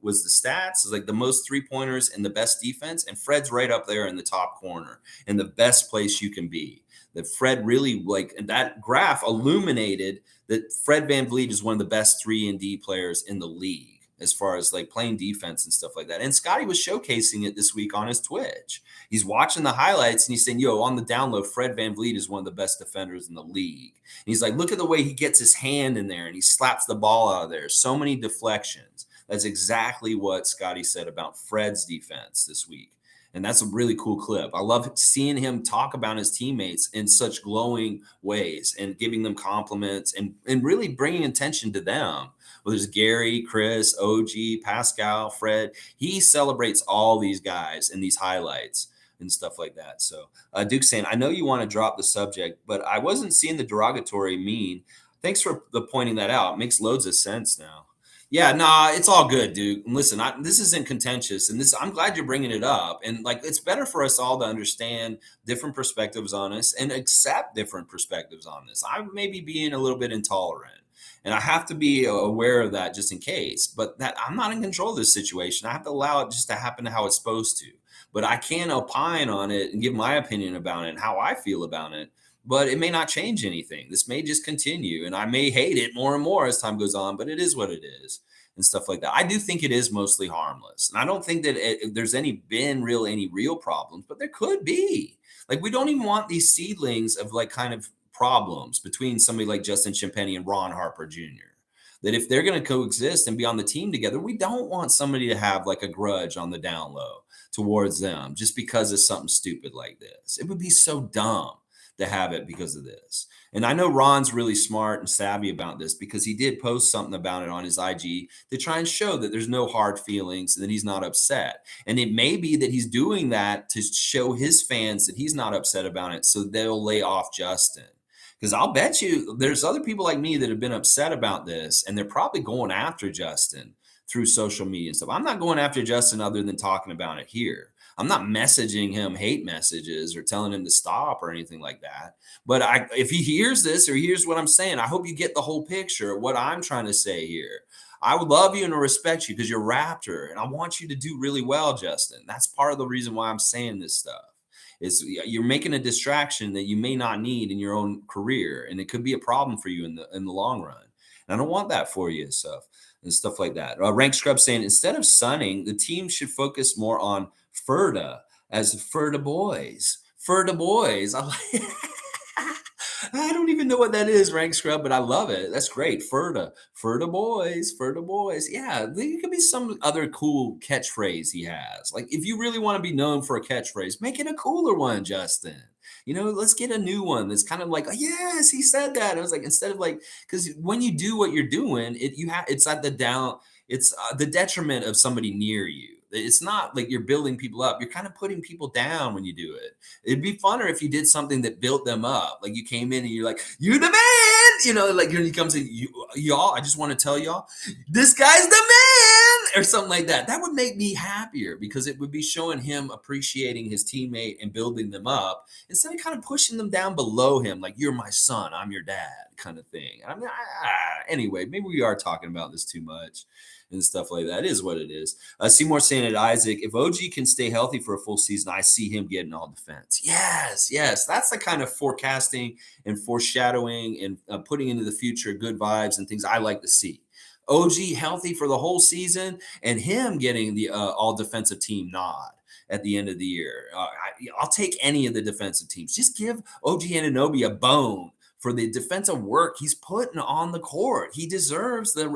was the stats. It's like the most 3-pointers and the best defense. And Fred's right up there in the top corner, in the best place you can be. That Fred really, that graph illuminated that Fred VanVleet is one of the best 3-and-D players in the league as far as playing defense and stuff like that. And Scottie was showcasing it this week on his Twitch. He's watching the highlights and he's saying, on the down low, Fred VanVleet is one of the best defenders in the league. And he's like, look at the way he gets his hand in there and he slaps the ball out of there. So many deflections. That's exactly what Scottie said about Fred's defense this week. And that's a really cool clip. I love seeing him talk about his teammates in such glowing ways and giving them compliments and really bringing attention to them. Well, there's Gary, Chris, OG, Pascal, Fred. He celebrates all these guys in these highlights and stuff like that. So Duke's saying, I know you want to drop the subject, but I wasn't seeing the derogatory mean. Thanks for pointing that out. It makes loads of sense now. Yeah, nah, it's all good, dude. Listen, this isn't contentious, and I'm glad you're bringing it up. And it's better for us all to understand different perspectives on this and accept different perspectives on this. I may be being a little bit intolerant, and I have to be aware of that just in case. But that I'm not in control of this situation. I have to allow it just to happen how it's supposed to. But I can opine on it and give my opinion about it and how I feel about it. But it may not change anything. This may just continue, and I may hate it more and more as time goes on, but it is what it is and stuff like that. I do think it is mostly harmless. And I don't think that there's any real problems, but there could be. We don't even want these seedlings of kind of problems between somebody like Justin Champagny and Ron Harper Jr. That if they're going to coexist and be on the team together, we don't want somebody to have a grudge on the down low towards them just because of something stupid like this. It would be so dumb to have it because of this. And I know Ron's really smart and savvy about this, because he did post something about it on his IG to try and show that there's no hard feelings and that he's not upset. And it may be that he's doing that to show his fans that he's not upset about it, so they'll lay off Justin. Because I'll bet you there's other people like me that have been upset about this, and they're probably going after Justin through social media and stuff. I'm not going after Justin other than talking about it here. I'm not messaging him hate messages or telling him to stop or anything like that. But if he hears this or hears what I'm saying, I hope you get the whole picture of what I'm trying to say here. I would love you and respect you because you're a Raptor, and I want you to do really well, Justin. That's part of the reason why I'm saying this stuff. Is you're making a distraction that you may not need in your own career, and it could be a problem for you in the long run. And I don't want that for you, and stuff like that. Rank Scrub saying instead of sunning, the team should focus more on Ferda as Ferda boys. Ferda boys. I don't even know what that is, Rank Scrub, but I love it. That's great. Ferda boys, Ferda boys. Yeah, there could be some other cool catchphrase he has. Like, if you really want to be known for a catchphrase, make it a cooler one, Justin. Let's get a new one that's kind of like, oh, yes, he said that. I was like, instead of like, because when you do what you're doing, it's at the detriment of somebody near you. It's not like you're building people up. You're kind of putting people down when you do it. It'd be funner if you did something that built them up. Like you came in and you're like, you the man, like when he comes in, y'all, I just want to tell y'all, this guy's the man or something like that. That would make me happier because it would be showing him appreciating his teammate and building them up instead of kind of pushing them down below him. Like, you're my son, I'm your dad kind of thing. I mean, anyway, maybe we are talking about this too much and stuff like that. It is what it is. Seymour saying it, Isaac, if OG can stay healthy for a full season, I see him getting all defense. Yes. That's the kind of forecasting and foreshadowing and putting into the future good vibes and things I like to see. OG healthy for the whole season and him getting the all defensive team nod at the end of the year. I'll take any of the defensive teams. Just give OG Anunoby a bone for the defensive work he's putting on the court. He deserves the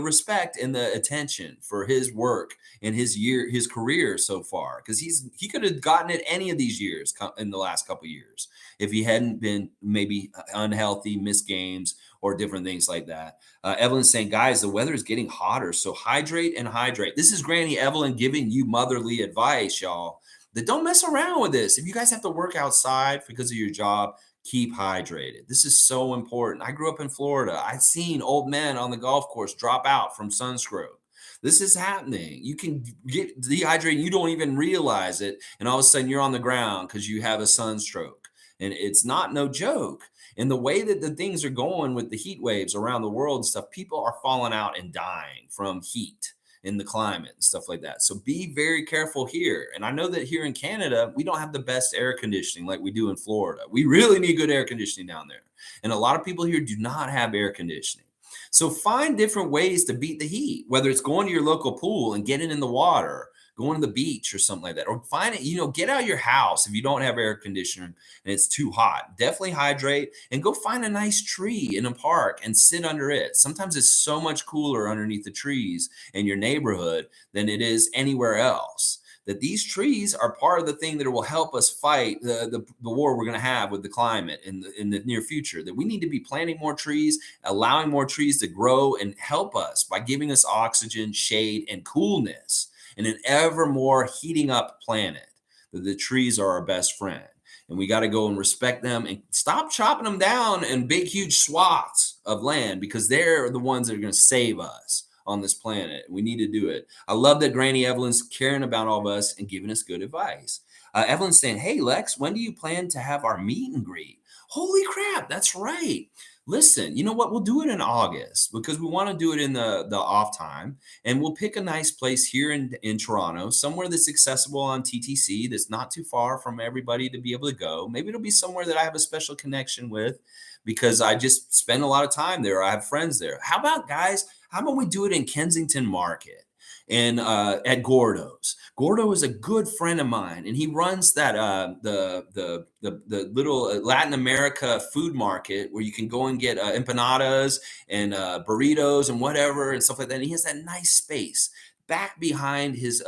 respect and the attention for his work in his career so far, because he could have gotten it any of these years in the last couple of years if he hadn't been maybe unhealthy, missed games, or different things like that. Evelyn's saying, guys, the weather is getting hotter, so hydrate and hydrate. This is Granny Evelyn giving you motherly advice, y'all. That don't mess around with this. If you guys have to work outside because of your job, keep hydrated. This is so important. I grew up in Florida. I've seen old men on the golf course drop out from sunstroke. This is happening. You can get dehydrated. You don't even realize it. And all of a sudden you're on the ground because you have a sunstroke. And it's not no joke. And the way that the things are going with the heat waves around the world and stuff, people are falling out and dying from heat in the climate and stuff like that. So be very careful here. And I know that here in Canada, we don't have the best air conditioning like we do in Florida. We really need good air conditioning down there. And a lot of people here do not have air conditioning. So find different ways to beat the heat, whether it's going to your local pool and getting in the water, going to the beach or something like that, or find it, get out of your house if you don't have air conditioning and it's too hot. Definitely hydrate and go find a nice tree in a park and sit under it. Sometimes it's so much cooler underneath the trees in your neighborhood than it is anywhere else. That these trees are part of the thing that will help us fight the war we're going to have with the climate in the near future. That we need to be planting more trees, allowing more trees to grow and help us by giving us oxygen, shade, and coolness in an ever more heating up planet. That the trees are our best friend. And we got to go and respect them and stop chopping them down in big, huge swaths of land, because they're the ones that are going to save us on this planet. We need to do it. I love that Granny Evelyn's caring about all of us and giving us good advice. Evelyn's saying, hey, Lex, when do you plan to have our meet and greet? Holy crap, that's right. Listen, you know what? We'll do it in August because we want to do it in the off time. And we'll pick a nice place here in Toronto, somewhere that's accessible on TTC, that's not too far from everybody to be able to go. Maybe it'll be somewhere that I have a special connection with because I just spend a lot of time there. I have friends there. How about, guys, how about we do it in Kensington Market and at Gordo's? Gordo is a good friend of mine, and he runs that the little Latin America food market where you can go and get empanadas and burritos and whatever and stuff like that. And he has that nice space back behind his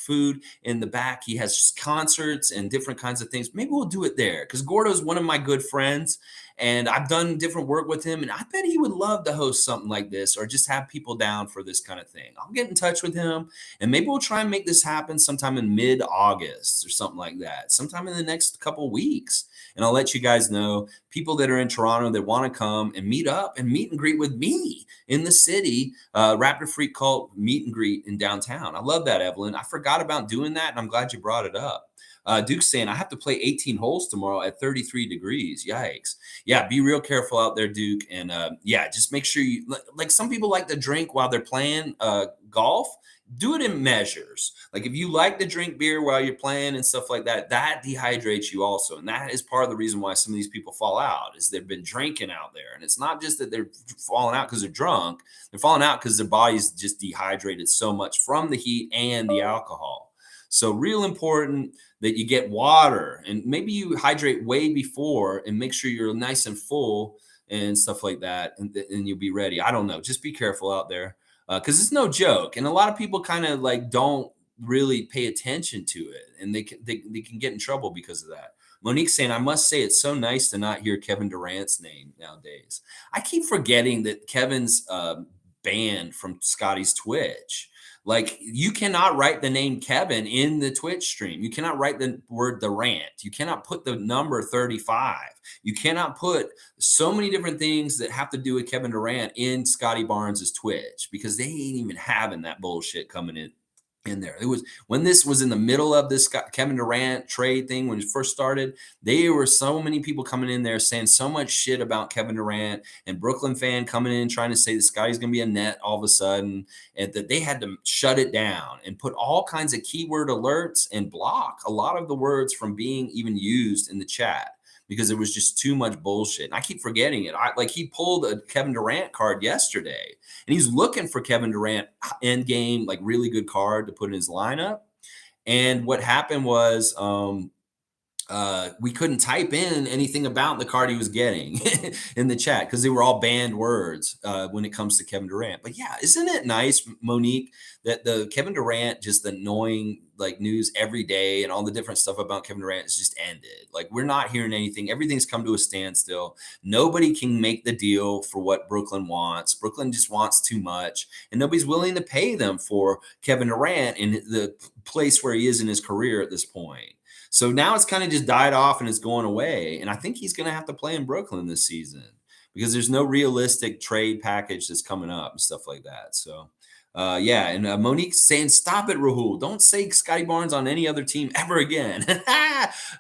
food. In the back, he has concerts and different kinds of things. Maybe we'll do it there because Gordo's one of my good friends. And I've done different work with him, and I bet he would love to host something like this or just have people down for this kind of thing. I'll get in touch with him, and maybe we'll try and make this happen sometime in mid-August or something like that, sometime in the next couple weeks. And I'll let you guys know, people that are in Toronto that want to come and meet up and meet and greet with me in the city, Raptor Freak Cult meet and greet in downtown. I love that, Evelyn. I forgot about doing that, and I'm glad you brought it up. Duke's saying, I have to play 18 holes tomorrow at 33 degrees. Yikes. Yeah, be real careful out there, Duke. And yeah, just make sure you, like some people like to drink while they're playing golf. Do it in measures. Like if you like to drink beer while you're playing and stuff like that, that dehydrates you also. And that is part of the reason why some of these people fall out is they've been drinking out there. And it's not just that they're falling out because they're drunk. They're falling out because their body's just dehydrated so much from the heat and the alcohol. So real important that you get water, and maybe you hydrate way before and make sure you're nice and full and stuff like that. And you'll be ready. I don't know. Just be careful out there. Because it's no joke, and a lot of people kind of like don't really pay attention to it, and they can get in trouble because of that. Monique's saying, I must say it's so nice to not hear Kevin Durant's name nowadays. I keep forgetting that Kevin's banned from Scottie's Twitch. Like you cannot write the name Kevin in the Twitch stream. You cannot write the word Durant. You cannot put the number 35. You cannot put so many different things that have to do with Kevin Durant in Scottie Barnes' Twitch because they ain't even having that bullshit coming in there. It was when this was in the middle of this Kevin Durant trade thing when it first started, there were so many people coming in there saying so much shit about Kevin Durant, and Brooklyn fan coming in trying to say that Scotty's going to be a net all of a sudden, and that they had to shut it down and put all kinds of keyword alerts and block a lot of the words from being even used in the chat, because it was just too much bullshit. And I keep forgetting it. Like he pulled a Kevin Durant card yesterday, and he's looking for Kevin Durant end game, like really good card to put in his lineup. And what happened was we couldn't type in anything about the card he was getting in the chat because they were all banned words when it comes to Kevin Durant. But yeah, isn't it nice, Monique, that the Kevin Durant, just the annoying like news every day and all the different stuff about Kevin Durant is just ended. Like we're not hearing anything. Everything's come to a standstill. Nobody can make the deal for what Brooklyn wants. Brooklyn just wants too much, and nobody's willing to pay them for Kevin Durant in the place where he is in his career at this point. So now it's kind of just died off and it's going away. And I think he's going to have to play in Brooklyn this season because there's no realistic trade package that's coming up and stuff like that. So, yeah. And Monique's saying, stop it, Rahul. Don't say Scottie Barnes on any other team ever again.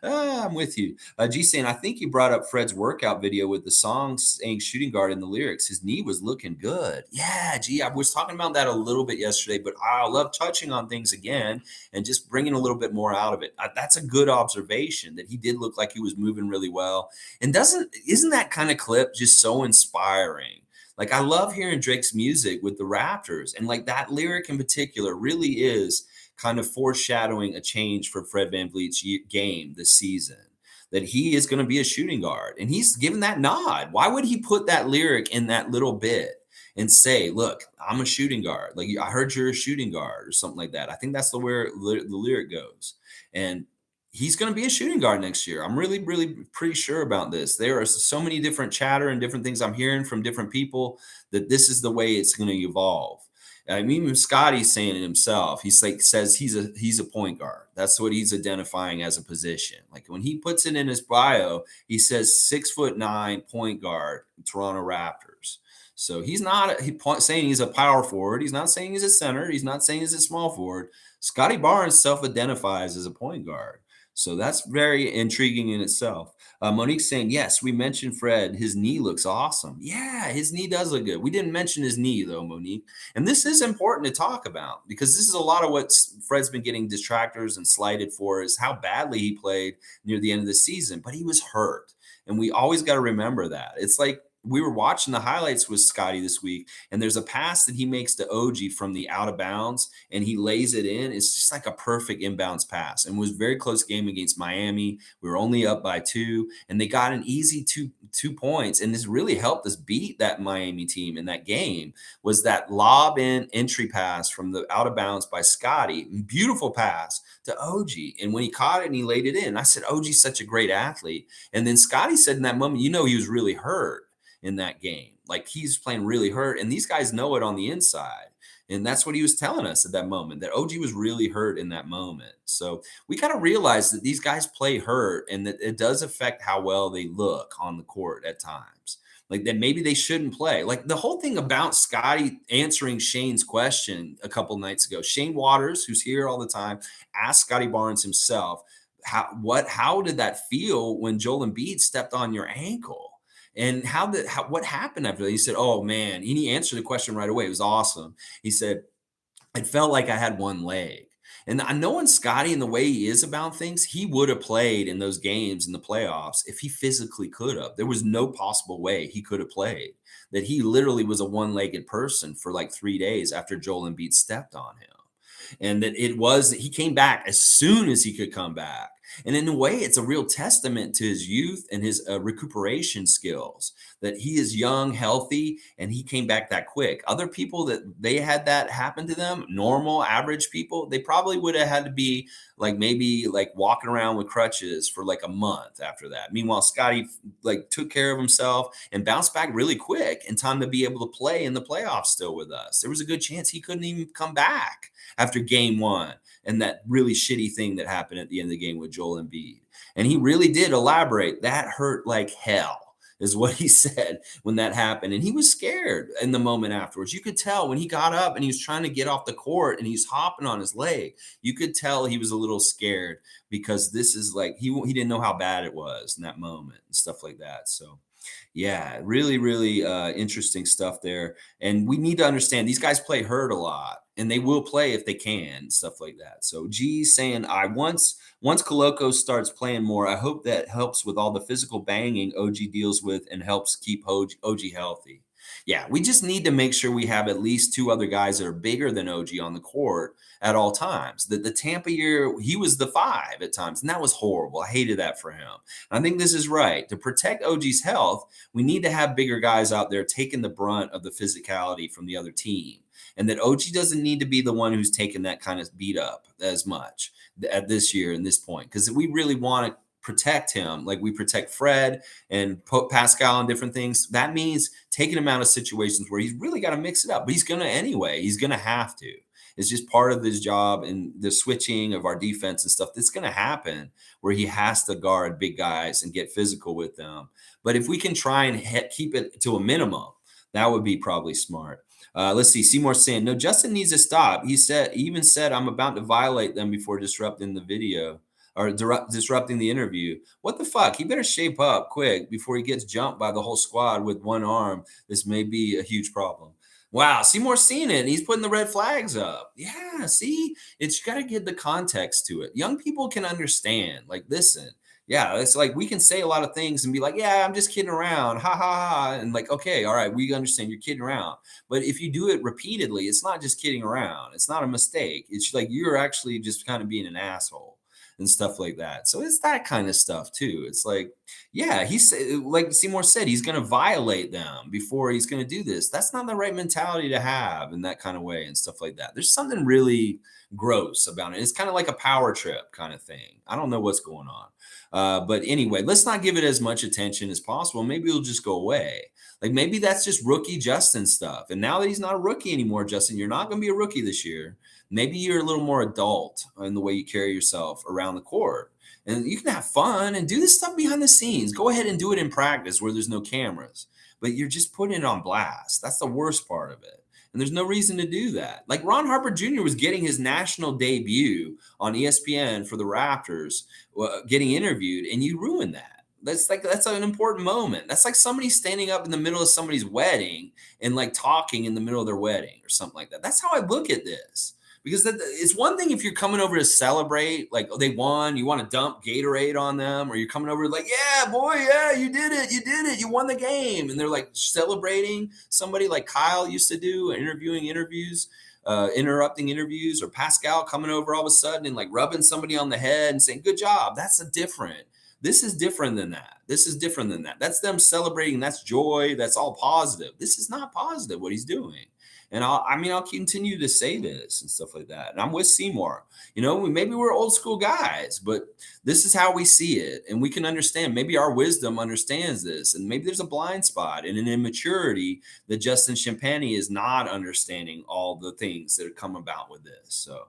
I'm with you. G saying, I think you brought up Fred's workout video with the song saying shooting guard in the lyrics. His knee was looking good. Yeah, G, I was talking about that a little bit yesterday, but I love touching on things again and just bringing a little bit more out of it. That's a good observation that he did look like he was moving really well. And isn't that kind of clip just so inspiring? Like I love hearing Drake's music with the Raptors, and like that lyric in particular really is kind of foreshadowing a change for Fred VanVleet's game this season, that he is going to be a shooting guard, and he's given that nod. Why would he put that lyric in that little bit and say, look, I'm a shooting guard. Like I heard you're a shooting guard or something like that. I think that's where the lyric goes. And he's going to be a shooting guard next year. I'm really, really pretty sure about this. There are so many different chatter and different things I'm hearing from different people that this is the way it's going to evolve. I mean, even Scottie's saying it himself. He's like says he's a point guard. That's what he's identifying as a position. Like when he puts it in his bio, he says 6'9" point guard, Toronto Raptors. So he's not saying he's a power forward. He's not saying he's a center. He's not saying he's a small forward. Scottie Barnes self-identifies as a point guard. So that's very intriguing in itself. Monique's saying, yes, we mentioned Fred. His knee looks awesome. Yeah, his knee does look good. We didn't mention his knee, though, Monique. And this is important to talk about because this is a lot of what Fred's been getting detractors and slighted for is how badly he played near the end of the season. But he was hurt. And we always got to remember that. It's like we were watching the highlights with Scottie this week, and there's a pass that he makes to OG from the out of bounds, and he lays it in. It's just like a perfect inbounds pass, and it was a very close game against Miami. We were only up by 2, and they got an easy two points, and this really helped us beat that Miami team in that game. Was that lob in entry pass from the out of bounds by Scottie? Beautiful pass to OG, and when he caught it and he laid it in, I said, OG's such a great athlete. And then Scottie said in that moment, he was really hurt in that game. Like, he's playing really hurt, and these guys know it on the inside. And that's what he was telling us at that moment, that OG was really hurt in that moment. So we got to realize that these guys play hurt, and that it does affect how well they look on the court at times. Like, that maybe they shouldn't play. Like, the whole thing about Scottie answering Shane's question a couple nights ago, Shane Waters, who's here all the time, asked Scottie Barnes himself, how did that feel when Joel Embiid stepped on your ankle? And what happened after that? He said, oh man, and he answered the question right away. It was awesome. He said, it felt like I had one leg. And I knowing Scottie and the way he is about things, he would have played in those games in the playoffs if he physically could have. There was no possible way he could have played. That he literally was a one-legged person for like 3 days after Joel Embiid stepped on him. And that he came back as soon as he could come back. And in a way, it's a real testament to his youth and his recuperation skills, that he is young, healthy, and he came back that quick. Other people that they had that happen to them, normal, average people, they probably would have had to be like maybe like walking around with crutches for like a month after that. Meanwhile, Scottie like took care of himself and bounced back really quick in time to be able to play in the playoffs still with us. There was a good chance he couldn't even come back after game 1 and that really shitty thing that happened at the end of the game with Joel Embiid. And he really did elaborate. That hurt like hell, is what he said when that happened. And he was scared in the moment afterwards. You could tell when he got up and he was trying to get off the court and he's hopping on his leg. You could tell he was a little scared, because this is like, he didn't know how bad it was in that moment and stuff like that. So yeah, really, really interesting stuff there. And we need to understand these guys play hurt a lot, and they will play if they can, stuff like that. So G's saying, once Coloco starts playing more, I hope that helps with all the physical banging OG deals with and helps keep OG healthy. Yeah, we just need to make sure we have at least 2 other guys that are bigger than OG on the court at all times. The Tampa year, he was the 5 at times, and that was horrible. I hated that for him. And I think this is right. To protect OG's health, we need to have bigger guys out there taking the brunt of the physicality from the other team. And that OG doesn't need to be the one who's taking that kind of beat up as much at this year and this point, because we really want to protect him like we protect Fred and Pascal and different things. That means taking him out of situations where he's really got to mix it up, but he's going to anyway. He's going to have to. It's just part of his job, and the switching of our defense and stuff that's going to happen where he has to guard big guys and get physical with them. But if we can try and keep it to a minimum, that would be probably smart. Let's see. Seymour saying, no, Justin needs to stop. He even said, I'm about to violate them before disrupting the video or disrupting the interview. What the fuck? He better shape up quick before he gets jumped by the whole squad with one arm. This may be a huge problem. Wow, Seymour's seen it. He's putting the red flags up. Yeah, see? It's got to get the context to it. Young people can understand. Like, listen. Yeah, it's like we can say a lot of things and be like, yeah, I'm just kidding around. Ha, ha, ha. And like, okay, all right, we understand you're kidding around. But if you do it repeatedly, it's not just kidding around. It's not a mistake. It's like you're actually just kind of being an asshole and stuff like that. So it's that kind of stuff too. It's like, yeah, he's like Seymour said, he's going to violate them before he's going to do this. That's not the right mentality to have in that kind of way and stuff like that. There's something really gross about it. It's kind of like a power trip kind of thing. I don't know what's going on. But anyway, let's not give it as much attention as possible. Maybe it'll just go away. Like maybe that's just rookie Justin stuff. And now that he's not a rookie anymore, Justin, you're not going to be a rookie this year. Maybe you're a little more adult in the way you carry yourself around the court. And you can have fun and do this stuff behind the scenes. Go ahead and do it in practice where there's no cameras. But you're just putting it on blast. That's the worst part of it. And there's no reason to do that. Like Ron Harper Jr. was getting his national debut on ESPN for the Raptors, getting interviewed, and you ruined that. That's an important moment. That's like somebody standing up in the middle of somebody's wedding and like talking in the middle of their wedding or something like that. That's how I look at this. Because it's one thing if you're coming over to celebrate, like, oh, they won, you want to dump Gatorade on them, or you're coming over like, yeah, boy, yeah, you did it, you won the game. And they're like celebrating somebody like Kyle used to do, interrupting interviews, or Pascal coming over all of a sudden and like rubbing somebody on the head and saying, good job. This is different than that. That's them celebrating. That's joy. That's all positive. This is not positive what he's doing. And I'll continue to say this and stuff like that. And I'm with Seymour. Maybe we're old school guys, but this is how we see it. And we can understand. Maybe our wisdom understands this. And maybe there's a blind spot and an immaturity that Justin Champagny is not understanding all the things that have come about with this. So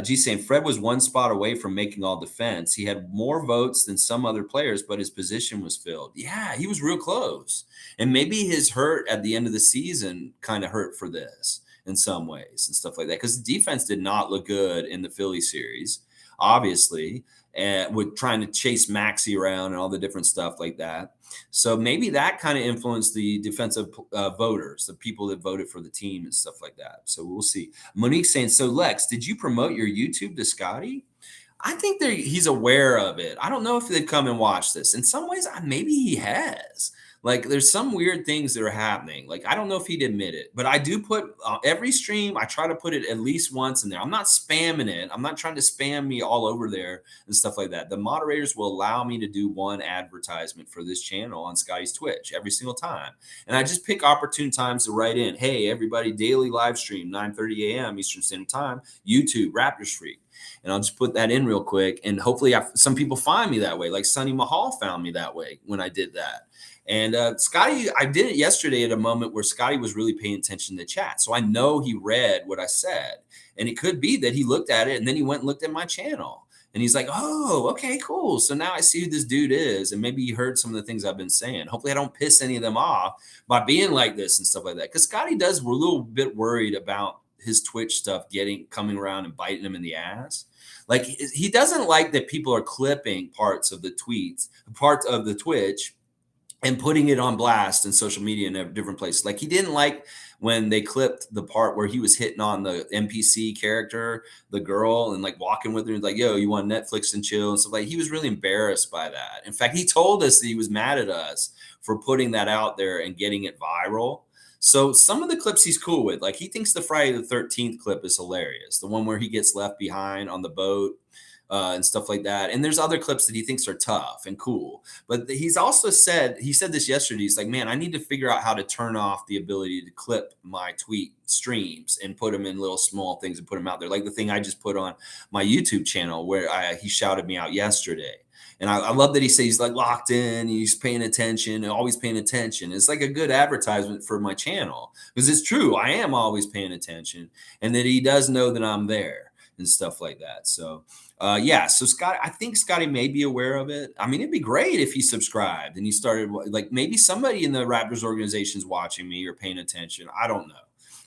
G saying Fred was one spot away from making all defense. He had more votes than some other players, but his position was filled. Yeah, he was real close. And maybe his hurt at the end of the season kind of hurt for this in some ways and stuff like that. Because the defense did not look good in the Philly series, obviously, and with trying to chase Maxey around and all the different stuff like that. So maybe that kind of influenced the defensive voters, the people that voted for the team and stuff like that. So we'll see. Monique saying, so Lex, did you promote your YouTube to Scottie? I think he's aware of it. I don't know if they've come and watched this. In some ways, maybe he has. Like, there's some weird things that are happening. Like, I don't know if he'd admit it, but I do put every stream, I try to put it at least once in there. I'm not spamming it. I'm not trying to spam me all over there and stuff like that. The moderators will allow me to do one advertisement for this channel on Scottie's Twitch every single time. And I just pick opportune times to write in, hey, everybody, daily live stream, 9:30 a.m. Eastern Standard Time, YouTube, Raptors Freak. And I'll just put that in real quick. And hopefully some people find me that way. Like Sonny Mahal found me that way when I did that. And Scottie, I did it yesterday at a moment where Scottie was really paying attention to chat. So I know he read what I said. And it could be that he looked at it and then he went and looked at my channel. And he's like, oh, okay, cool. So now I see who this dude is. And maybe he heard some of the things I've been saying. Hopefully I don't piss any of them off by being like this and stuff like that. Because Scottie we're a little bit worried about his Twitch stuff coming around and biting him in the ass. Like, he doesn't like that people are clipping parts of the Twitch and putting it on blast in social media in different places. Like, he didn't like when they clipped the part where he was hitting on the NPC character, the girl, and like walking with her and like, yo, you want Netflix and chill and stuff. Like, he was really embarrassed by that. In fact, he told us that he was mad at us for putting that out there and getting it viral. So some of the clips he's cool with, like, he thinks the Friday the 13th clip is hilarious. The one where he gets left behind on the boat and stuff like that. And there's other clips that he thinks are tough and cool. But he's also said this yesterday. He's like, man, I need to figure out how to turn off the ability to clip my tweet streams and put them in little small things and put them out there. Like the thing I just put on my YouTube channel where he shouted me out yesterday. And I love that he says he's like locked in, he's paying attention, always paying attention. It's like a good advertisement for my channel because it's true. I am always paying attention and that he does know that I'm there and stuff like that. So, so Scott, I think Scottie may be aware of it. I mean, it'd be great if he subscribed and he started, like, maybe somebody in the Raptors organization is watching me or paying attention. I don't know.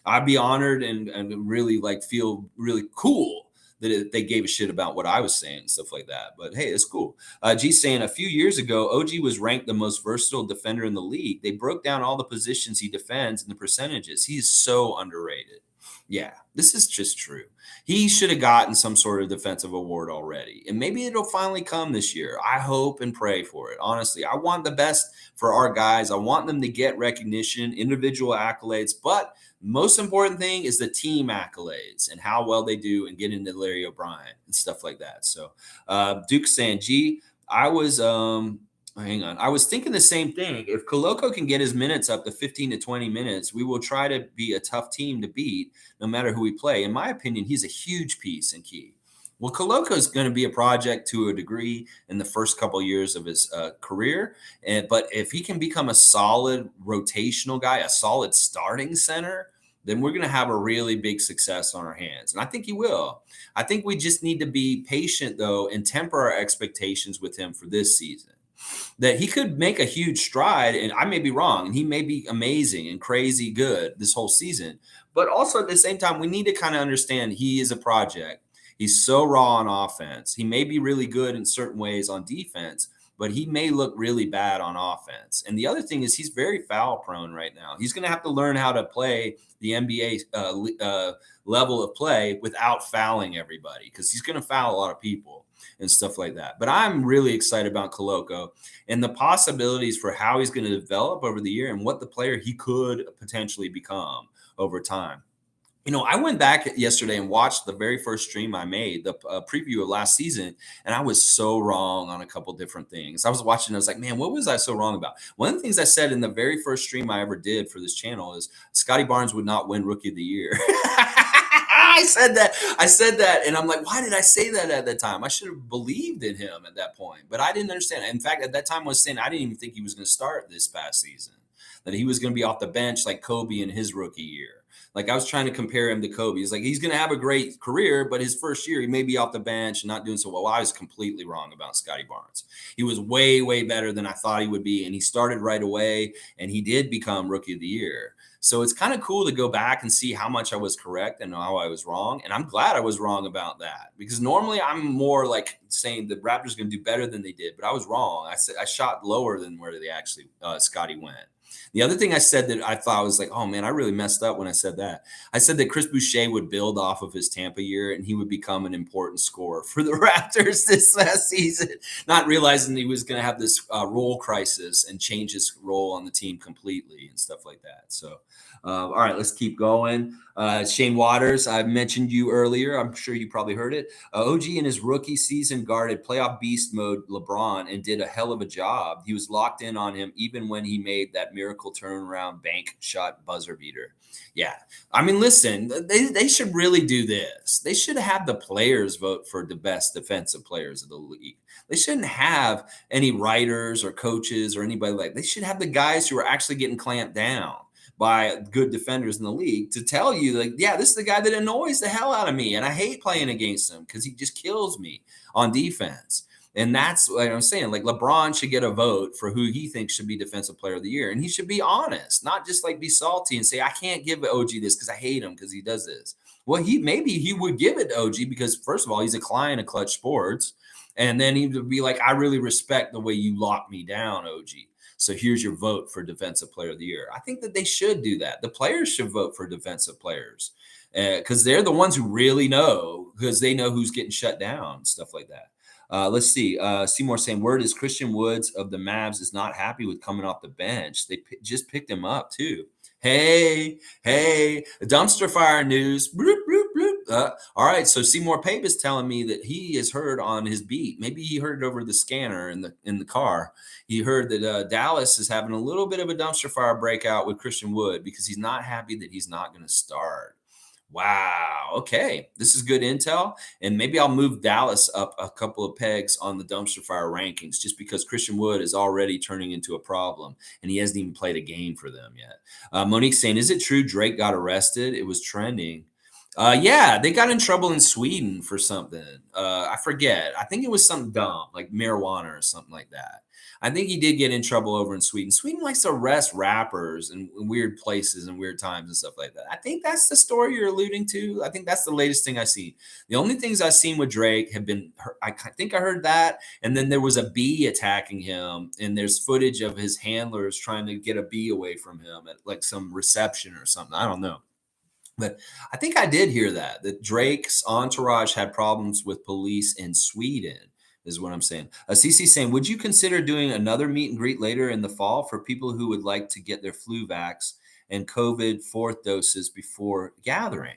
I'd be honored and really feel really cool that they gave a shit about what I was saying and stuff like that. But hey, it's cool. G's saying a few years ago, OG was ranked the most versatile defender in the league. They broke down all the positions he defends and the percentages. He's so underrated. Yeah, this is just true. He should have gotten some sort of defensive award already. And maybe it'll finally come this year. I hope and pray for it. Honestly, I want the best for our guys. I want them to get recognition, individual accolades, but most important thing is the team accolades and how well they do and get into Larry O'Brien and stuff like that. So Duke saying, gee, I was thinking the same thing. If Koloko can get his minutes up to 15 to 20 minutes, we will try to be a tough team to beat no matter who we play. In my opinion, he's a huge piece and key. Well, Koloko is going to be a project to a degree in the first couple of years of his career. But if he can become a solid rotational guy, a solid starting center, then we're going to have a really big success on our hands. And I think he will. I think we just need to be patient, though, and temper our expectations with him for this season. That he could make a huge stride, and I may be wrong, and he may be amazing and crazy good this whole season. But also at the same time, we need to kind of understand he is a project. He's so raw on offense. He may be really good in certain ways on defense, but he may look really bad on offense. And the other thing is he's very foul prone right now. He's going to have to learn how to play the NBA level of play without fouling everybody, because he's going to foul a lot of people and stuff like that. But I'm really excited about Koloko and the possibilities for how he's going to develop over the year and what the player he could potentially become over time. You know, I went back yesterday and watched the very first stream I made, the preview of last season, and I was so wrong on a couple different things. I was watching, I was like, man, what was I so wrong about? One of the things I said in the very first stream I ever did for this channel is Scottie Barnes would not win Rookie of the Year. I said that, and I'm like, why did I say that at that time? I should have believed in him at that point, but I didn't understand. In fact, at that time I was saying I didn't even think he was going to start this past season, that he was going to be off the bench like Kobe in his rookie year. Like I was trying to compare him to Kobe. He's like, he's going to have a great career, but his first year, he may be off the bench and not doing so well. Well, I was completely wrong about Scottie Barnes. He was way, way better than I thought he would be. And he started right away, and he did become Rookie of the Year. So it's kind of cool to go back and see how much I was correct and how I was wrong. And I'm glad I was wrong about that, because normally I'm more like saying the Raptors are going to do better than they did, but I was wrong. I said I shot lower than where they actually Scottie went. The other thing I said that I thought was like, oh man, I really messed up when I said that. I said that Chris Boucher would build off of his Tampa year and he would become an important scorer for the Raptors this last season, not realizing he was going to have this role crisis and change his role on the team completely and stuff like that. So, all right, let's keep going. Shane Waters, I mentioned you earlier. I'm sure you probably heard it. OG in his rookie season guarded playoff beast mode LeBron and did a hell of a job. He was locked in on him even when he made that miracle turnaround bank shot buzzer beater. Yeah. I mean, listen, they should really do this. They should have the players vote for the best defensive players of the league. They shouldn't have any writers or coaches or anybody like that. They should have the guys who are actually getting clamped down by good defenders in the league to tell you, like, yeah, this is the guy that annoys the hell out of me, and I hate playing against him because he just kills me on defense. And that's what I'm saying. Like, LeBron should get a vote for who he thinks should be Defensive Player of the Year, and he should be honest, not just like be salty and say, I can't give OG this because I hate him because he does this. Well, maybe he would give it to OG because, first of all, he's a client of Clutch Sports, and then he would be like, I really respect the way you lock me down, OG. So here's your vote for Defensive Player of the Year. I think that they should do that. The players should vote for defensive players because they're the ones who really know, because they know who's getting shut down, stuff like that. Let's see. Seymour saying, word is Christian Woods of the Mavs is not happy with coming off the bench. They just picked him up too. Hey, dumpster fire news. Bloop, bloop, bloop. All right, so Seymour Pape is telling me that he has heard on his beat. Maybe he heard it over the scanner in the car. He heard that Dallas is having a little bit of a dumpster fire breakout with Christian Wood because he's not happy that he's not going to start. Wow. Okay. This is good intel. And maybe I'll move Dallas up a couple of pegs on the dumpster fire rankings just because Christian Wood is already turning into a problem and he hasn't even played a game for them yet. Monique saying, is it true Drake got arrested? It was trending. Yeah, they got in trouble in Sweden for something. I forget. I think it was something dumb, like marijuana or something like that. I think he did get in trouble over in Sweden. Sweden likes to arrest rappers in weird places and weird times and stuff like that. I think that's the story you're alluding to. I think that's the latest thing I've seen. The only things I've seen with Drake have been, I think I heard that. And then there was a bee attacking him. And there's footage of his handlers trying to get a bee away from him at like some reception or something. I don't know. But I think I did hear that Drake's entourage had problems with police in Sweden, is what I'm saying. CC saying, would you consider doing another meet and greet later in the fall for people who would like to get their flu vax and COVID fourth doses before gathering?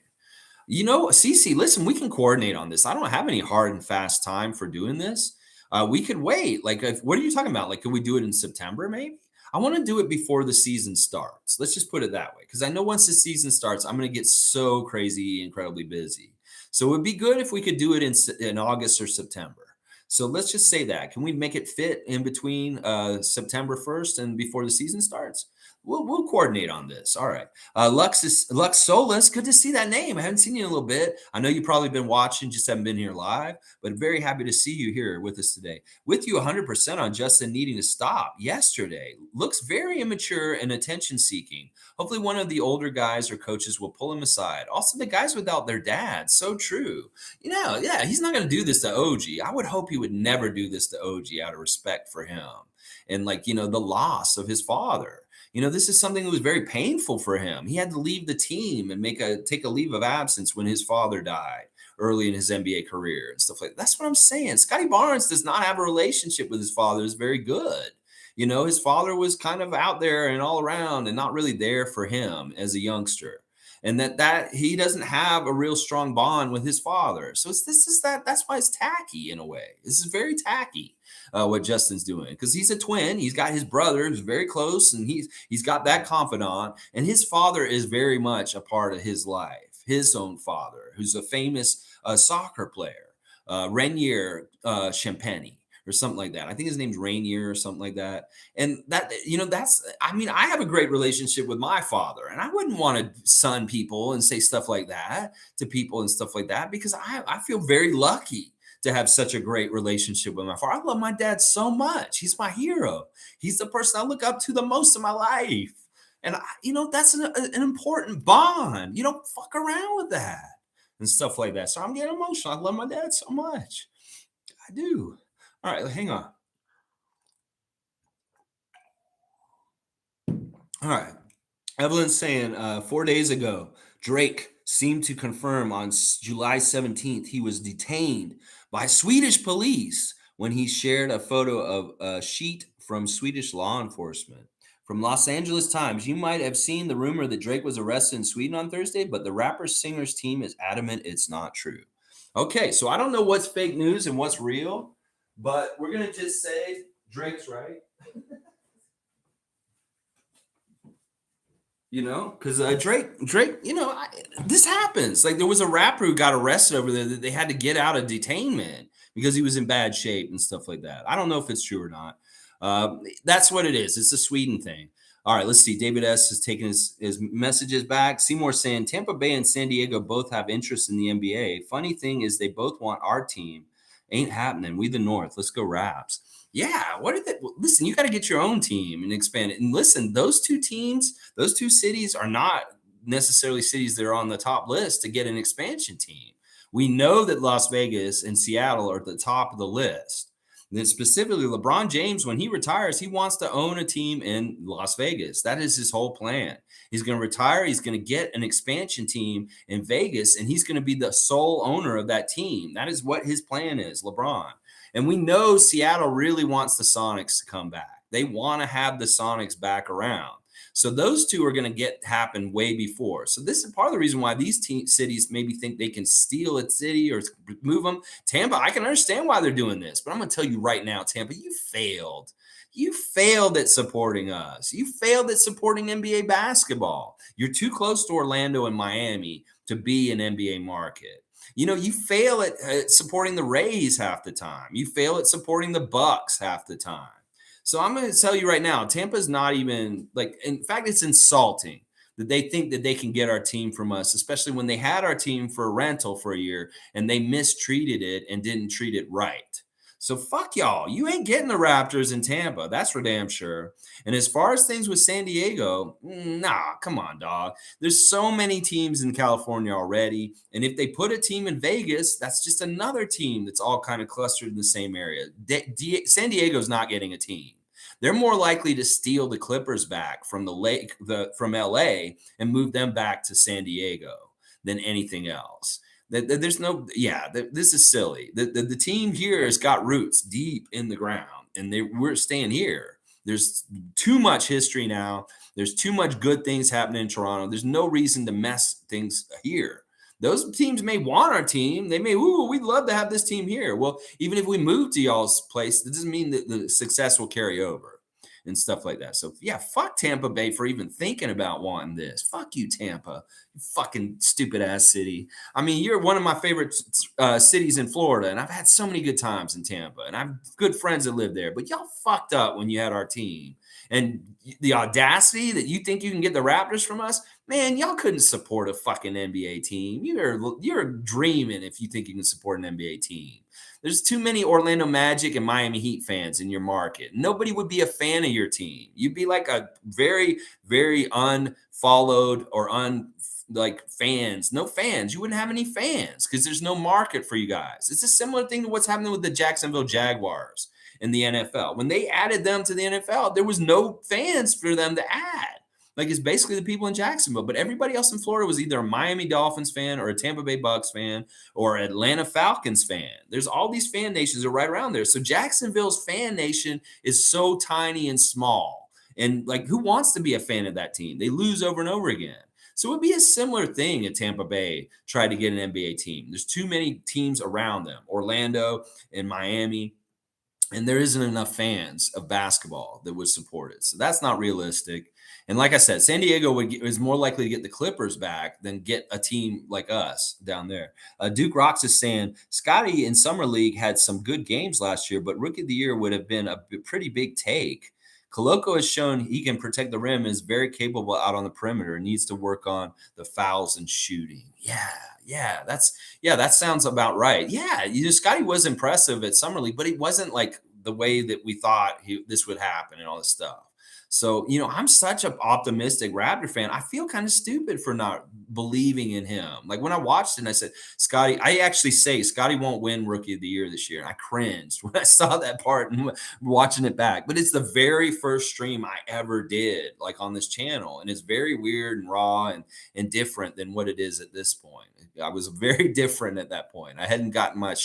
You know, CC, listen, we can coordinate on this. I don't have any hard and fast time for doing this. We could wait. Like, what are you talking about? Like, could we do it in September maybe? I want to do it before the season starts. Let's just put it that way. Because I know once the season starts, I'm going to get so crazy, incredibly busy. So it would be good if we could do it in August or September. So let's just say that. Can we make it fit in between September 1st and before the season starts? We'll coordinate on this. All right. Lux Solus, good to see that name. I haven't seen you in a little bit. I know you've probably been watching, just haven't been here live, but very happy to see you here with us today. With you 100% on Justin needing to stop yesterday. Looks very immature and attention seeking. Hopefully one of the older guys or coaches will pull him aside. Also, the guys without their dads. So true. Yeah, he's not going to do this to OG. I would hope he would never do this to OG out of respect for him. And the loss of his father. This is something that was very painful for him. He had to leave the team and take a leave of absence when his father died early in his NBA career and stuff like that. That's what I'm saying. Scottie Barnes does not have a relationship with his father. It's very good. His father was kind of out there and all around and not really there for him as a youngster. And that he doesn't have a real strong bond with his father. So that's why it's tacky in a way. This is very tacky. What Justin's doing, because he's a twin. He's got his brother who's very close, and he's got that confidant, and his father is very much a part of his life. His own father, who's a famous soccer player, Rainier Champagne or something like that. I think his name's Rainier or something like that. And I have a great relationship with my father, and I wouldn't want to son people and say stuff like that to people and stuff like that, because I feel very lucky to have such a great relationship with my father. I love my dad so much. He's my hero. He's the person I look up to the most in my life. And, that's an important bond. You don't fuck around with that and stuff like that. So I'm getting emotional. I love my dad so much. I do. All right, hang on. All right. Evelyn's saying 4 days ago, Drake seemed to confirm on July 17th he was detained by Swedish police when he shared a photo of a sheet from Swedish law enforcement. From Los Angeles Times, you might have seen the rumor that Drake was arrested in Sweden on Thursday, but the rapper-singer's team is adamant it's not true. Okay, so I don't know what's fake news and what's real, but we're going to just say Drake's right. Because Drake, this happens. Like, there was a rapper who got arrested over there that they had to get out of detainment because he was in bad shape and stuff like that. I don't know if it's true or not. That's what it is. It's a Sweden thing. All right, let's see. David S. has taken his messages back. Seymour saying Tampa Bay and San Diego both have interest in the NBA. Funny thing is they both want our team. Ain't happening. We the North. Let's go Raps. Yeah, what are they? Listen, you got to get your own team and expand it. And listen, those two cities are not necessarily cities that are on the top list to get an expansion team. We know that Las Vegas and Seattle are at the top of the list. And then specifically, LeBron James, when he retires, he wants to own a team in Las Vegas. That is his whole plan. He's going to retire. He's going to get an expansion team in Vegas, and he's going to be the sole owner of that team. That is what his plan is, LeBron. And we know Seattle really wants the Sonics to come back. They want to have the Sonics back around. So those two are going to happen way before. So this is part of the reason why these cities maybe think they can steal a city or move them. Tampa, I can understand why they're doing this, but I'm going to tell you right now, Tampa, you failed. You failed at supporting us. You failed at supporting NBA basketball. You're too close to Orlando and Miami to be an NBA market. You fail at supporting the Rays half the time. You fail at supporting the Bucks half the time. So I'm going to tell you right now, Tampa's not even in fact, it's insulting that they think that they can get our team from us, especially when they had our team for rental for a year and they mistreated it and didn't treat it right. So fuck y'all. You ain't getting the Raptors in Tampa. That's for damn sure. And as far as things with San Diego, nah, come on, dog. There's so many teams in California already. And if they put a team in Vegas, that's just another team that's all kind of clustered in the same area. San Diego's not getting a team. They're more likely to steal the Clippers back from from LA and move them back to San Diego than anything else. This is silly. The team here has got roots deep in the ground, and we're staying here. There's too much history now. There's too much good things happening in Toronto. There's no reason to mess things here. Those teams may want our team. They may, we'd love to have this team here. Well, even if we move to y'all's place, that doesn't mean that the success will carry over. and stuff like that. So yeah, fuck Tampa Bay for even thinking about wanting this. Fuck you, Tampa, you fucking stupid ass city. I mean, you're one of my favorite cities in Florida, and I've had so many good times in Tampa, and I have good friends that live there. But y'all fucked up when you had our team, and the audacity that you think you can get the Raptors from us, man. Y'all couldn't support a fucking NBA team. You're dreaming if you think you can support an NBA team. There's too many Orlando Magic and Miami Heat fans in your market. Nobody would be a fan of your team. You'd be like a very, very unfollowed or like fans. No fans. You wouldn't have any fans because there's no market for you guys. It's a similar thing to what's happening with the Jacksonville Jaguars in the NFL. When they added them to the NFL, there was no fans for them to add. Like, it's basically the people in Jacksonville, but everybody else in Florida was either a Miami Dolphins fan or a Tampa Bay Bucks fan or Atlanta Falcons fan. There's all these fan nations are right around there. So Jacksonville's fan nation is so tiny and small. And like, who wants to be a fan of that team? They lose over and over again. So it would be a similar thing if Tampa Bay tried to get an NBA team. There's too many teams around them, Orlando and Miami, and there isn't enough fans of basketball that would support it. So that's not realistic. And like I said, San Diego is more likely to get the Clippers back than get a team like us down there. Duke Rocks is saying, Scottie in Summer League had some good games last year, but Rookie of the Year would have been a pretty big take. Koloko has shown he can protect the rim, is very capable out on the perimeter, and needs to work on the fouls and shooting. Yeah, that sounds about right. Yeah, Scottie was impressive at Summer League, but he wasn't like the way that we thought this would happen and all this stuff. So, I'm such an optimistic Raptor fan. I feel kind of stupid for not believing in him. Like when I watched it and I said, Scottie, I actually say Scottie won't win Rookie of the Year this year. And I cringed when I saw that part and watching it back. But it's the very first stream I ever did, like on this channel. And it's very weird and raw and different than what it is at this point. I was very different at that point. I hadn't gotten my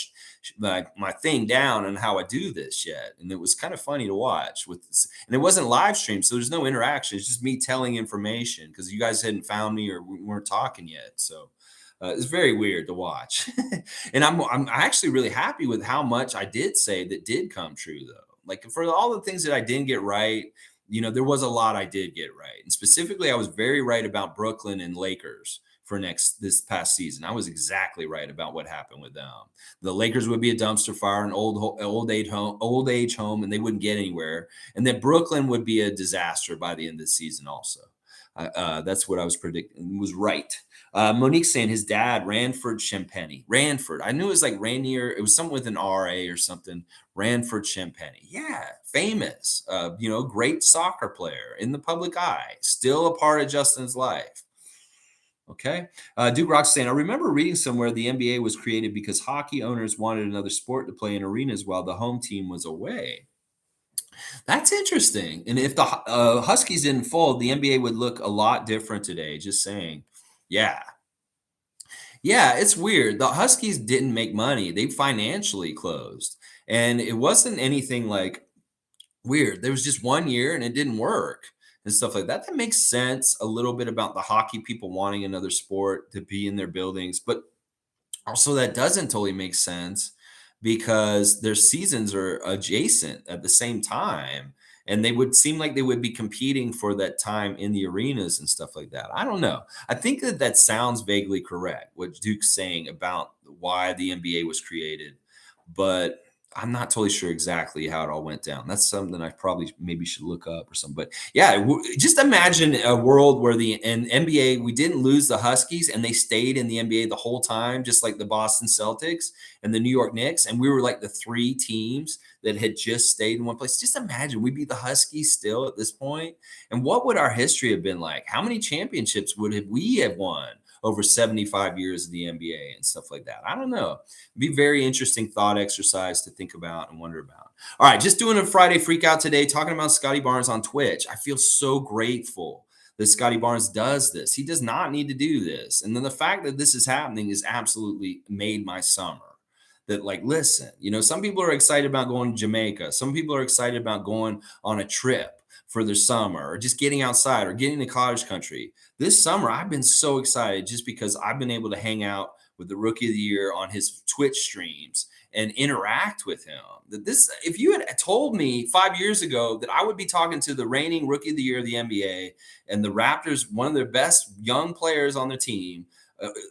thing down on how I do this yet. And it was kind of funny to watch with this. And it wasn't live stream, so there's no interaction. It's just me telling information because you guys hadn't found me or we weren't talking yet. So it's very weird to watch. And I'm actually really happy with how much I did say that did come true, though. Like for all the things that I didn't get right, there was a lot I did get right. And specifically, I was very right about Brooklyn and Lakers for this past season. I was exactly right about what happened with them. The Lakers would be a dumpster fire, an old age home, and they wouldn't get anywhere. And that Brooklyn would be a disaster by the end of the season also. That's what I was predicting. Was right. Monique saying his dad, Ranford Champagny. Ranford. I knew it was like Rainier. It was something with an RA or something. Ranford Champagny. Yeah, famous. Great soccer player in the public eye. Still a part of Justin's life. Okay. Duke Rock's saying, I remember reading somewhere the NBA was created because hockey owners wanted another sport to play in arenas while the home team was away. That's interesting. And if the Huskies didn't fold, the NBA would look a lot different today. Just saying. Yeah, it's weird. The Huskies didn't make money. They financially closed. And it wasn't anything like weird. There was just 1 year and it didn't work. And stuff like that. That makes sense a little bit about the hockey people wanting another sport to be in their buildings. But also that doesn't totally make sense because their seasons are adjacent at the same time. And they would seem like they would be competing for that time in the arenas and stuff like that. I don't know. I think that sounds vaguely correct, what Duke's saying about why the NBA was created. But I'm not totally sure exactly how it all went down. That's something I probably maybe should look up or something. But yeah, just imagine a world where the NBA, we didn't lose the Huskies and they stayed in the NBA the whole time, just like the Boston Celtics and the New York Knicks. And we were like the three teams that had just stayed in one place. Just imagine we'd be the Huskies still at this point. And what would our history have been like? How many championships would we have won over 75 years of the NBA and stuff like that? I don't know. It'd be a very interesting thought exercise to think about and wonder about. All right, just doing a Friday Freakout today, talking about Scottie Barnes on Twitch. I feel so grateful that Scottie Barnes does this. He does not need to do this. And then the fact that this is happening is absolutely made my summer. That listen, some people are excited about going to Jamaica. Some people are excited about going on a trip for their summer or just getting outside or getting to cottage country. This summer, I've been so excited just because I've been able to hang out with the Rookie of the Year on his Twitch streams and interact with him. If you had told me 5 years ago that I would be talking to the reigning Rookie of the Year of the NBA and the Raptors, one of their best young players on their team,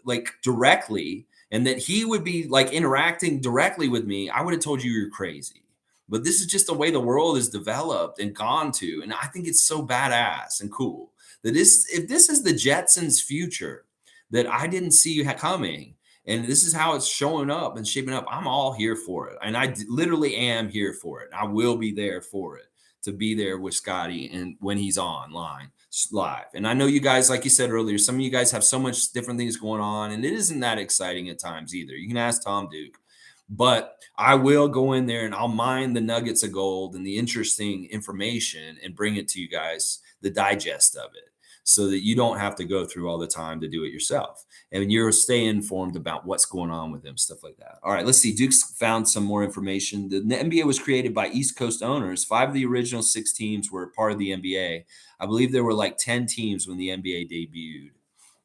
like directly, and that he would be like interacting directly with me, I would have told you you're crazy. But this is just the way the world is developed and gone to. And I think it's so badass and cool that if this is the Jetsons' future that I didn't see coming, and this is how it's showing up and shaping up, I'm all here for it. And I literally am here for it. I will be there for it, to be there with Scottie and when he's online live. And I know you guys, like you said earlier, some of you guys have so much different things going on, and it isn't that exciting at times either. You can ask Tom Duke. But I will go in there and I'll mine the nuggets of gold and the interesting information and bring it to you guys, the digest of it, so that you don't have to go through all the time to do it yourself. And you're staying informed about what's going on with them, stuff like that. All right, let's see. Duke's found some more information. The NBA was created by East Coast owners. 5 of the original 6 teams were part of the NBA. I believe there were like 10 teams when the NBA debuted.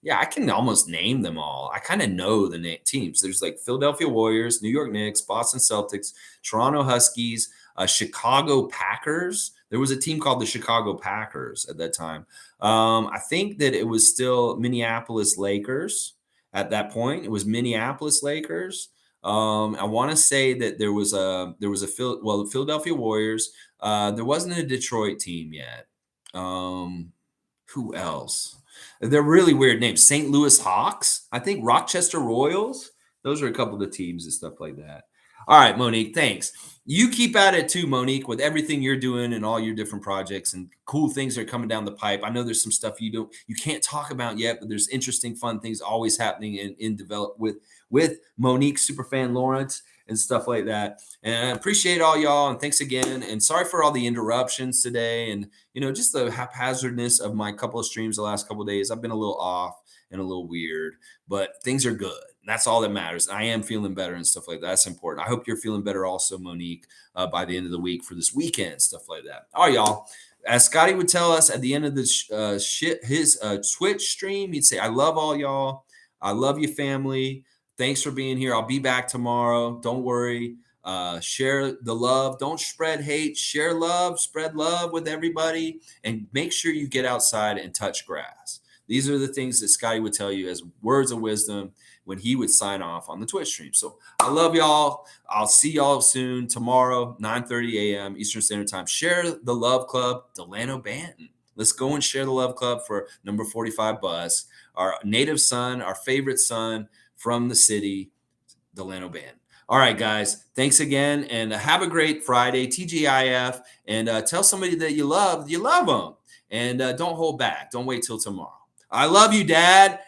Yeah, I can almost name them all. I kind of know the teams. There's like Philadelphia Warriors, New York Knicks, Boston Celtics, Toronto Huskies, Chicago Packers. There was a team called the Chicago Packers at that time. I think that it was still Minneapolis Lakers at that point. It was Minneapolis Lakers. I want to say that there was the Philadelphia Warriors. There wasn't a Detroit team yet. Who else? They're really weird names. St. Louis Hawks, I think Rochester Royals. Those are a couple of the teams and stuff like that. All right, Monique, thanks. You keep at it too, Monique, with everything you're doing and all your different projects and cool things that are coming down the pipe. I know there's some stuff you can't talk about yet, but there's interesting, fun things always happening in develop with Monique Superfan Lawrence and stuff like that. And I appreciate all y'all, and thanks again. And sorry for all the interruptions today, and just the haphazardness of my couple of streams the last couple of days. I've been a little off and a little weird, but things are good. That's all that matters. I am feeling better and stuff like that. That's important. I hope you're feeling better also, Monique, by the end of the week for this weekend, stuff like that. All right, y'all. As Scottie would tell us at the end of his Twitch stream, he'd say, "I love all y'all. I love you, family. Thanks for being here. I'll be back tomorrow. Don't worry. Share the love. Don't spread hate. Share love. Spread love with everybody. And make sure you get outside and touch grass." These are the things that Scottie would tell you as words of wisdom when he would sign off on the Twitch stream. So I love y'all. I'll see y'all soon tomorrow, 9:30 a.m. Eastern Standard Time. Share the Love Club, Delano Banton. Let's go and share the Love Club for number 45 Bus, our native son, our favorite son from the city, Delano Banton. All right, guys. Thanks again, and have a great Friday, TGIF, and tell somebody that you love them, and don't hold back. Don't wait till tomorrow. I love you, Dad.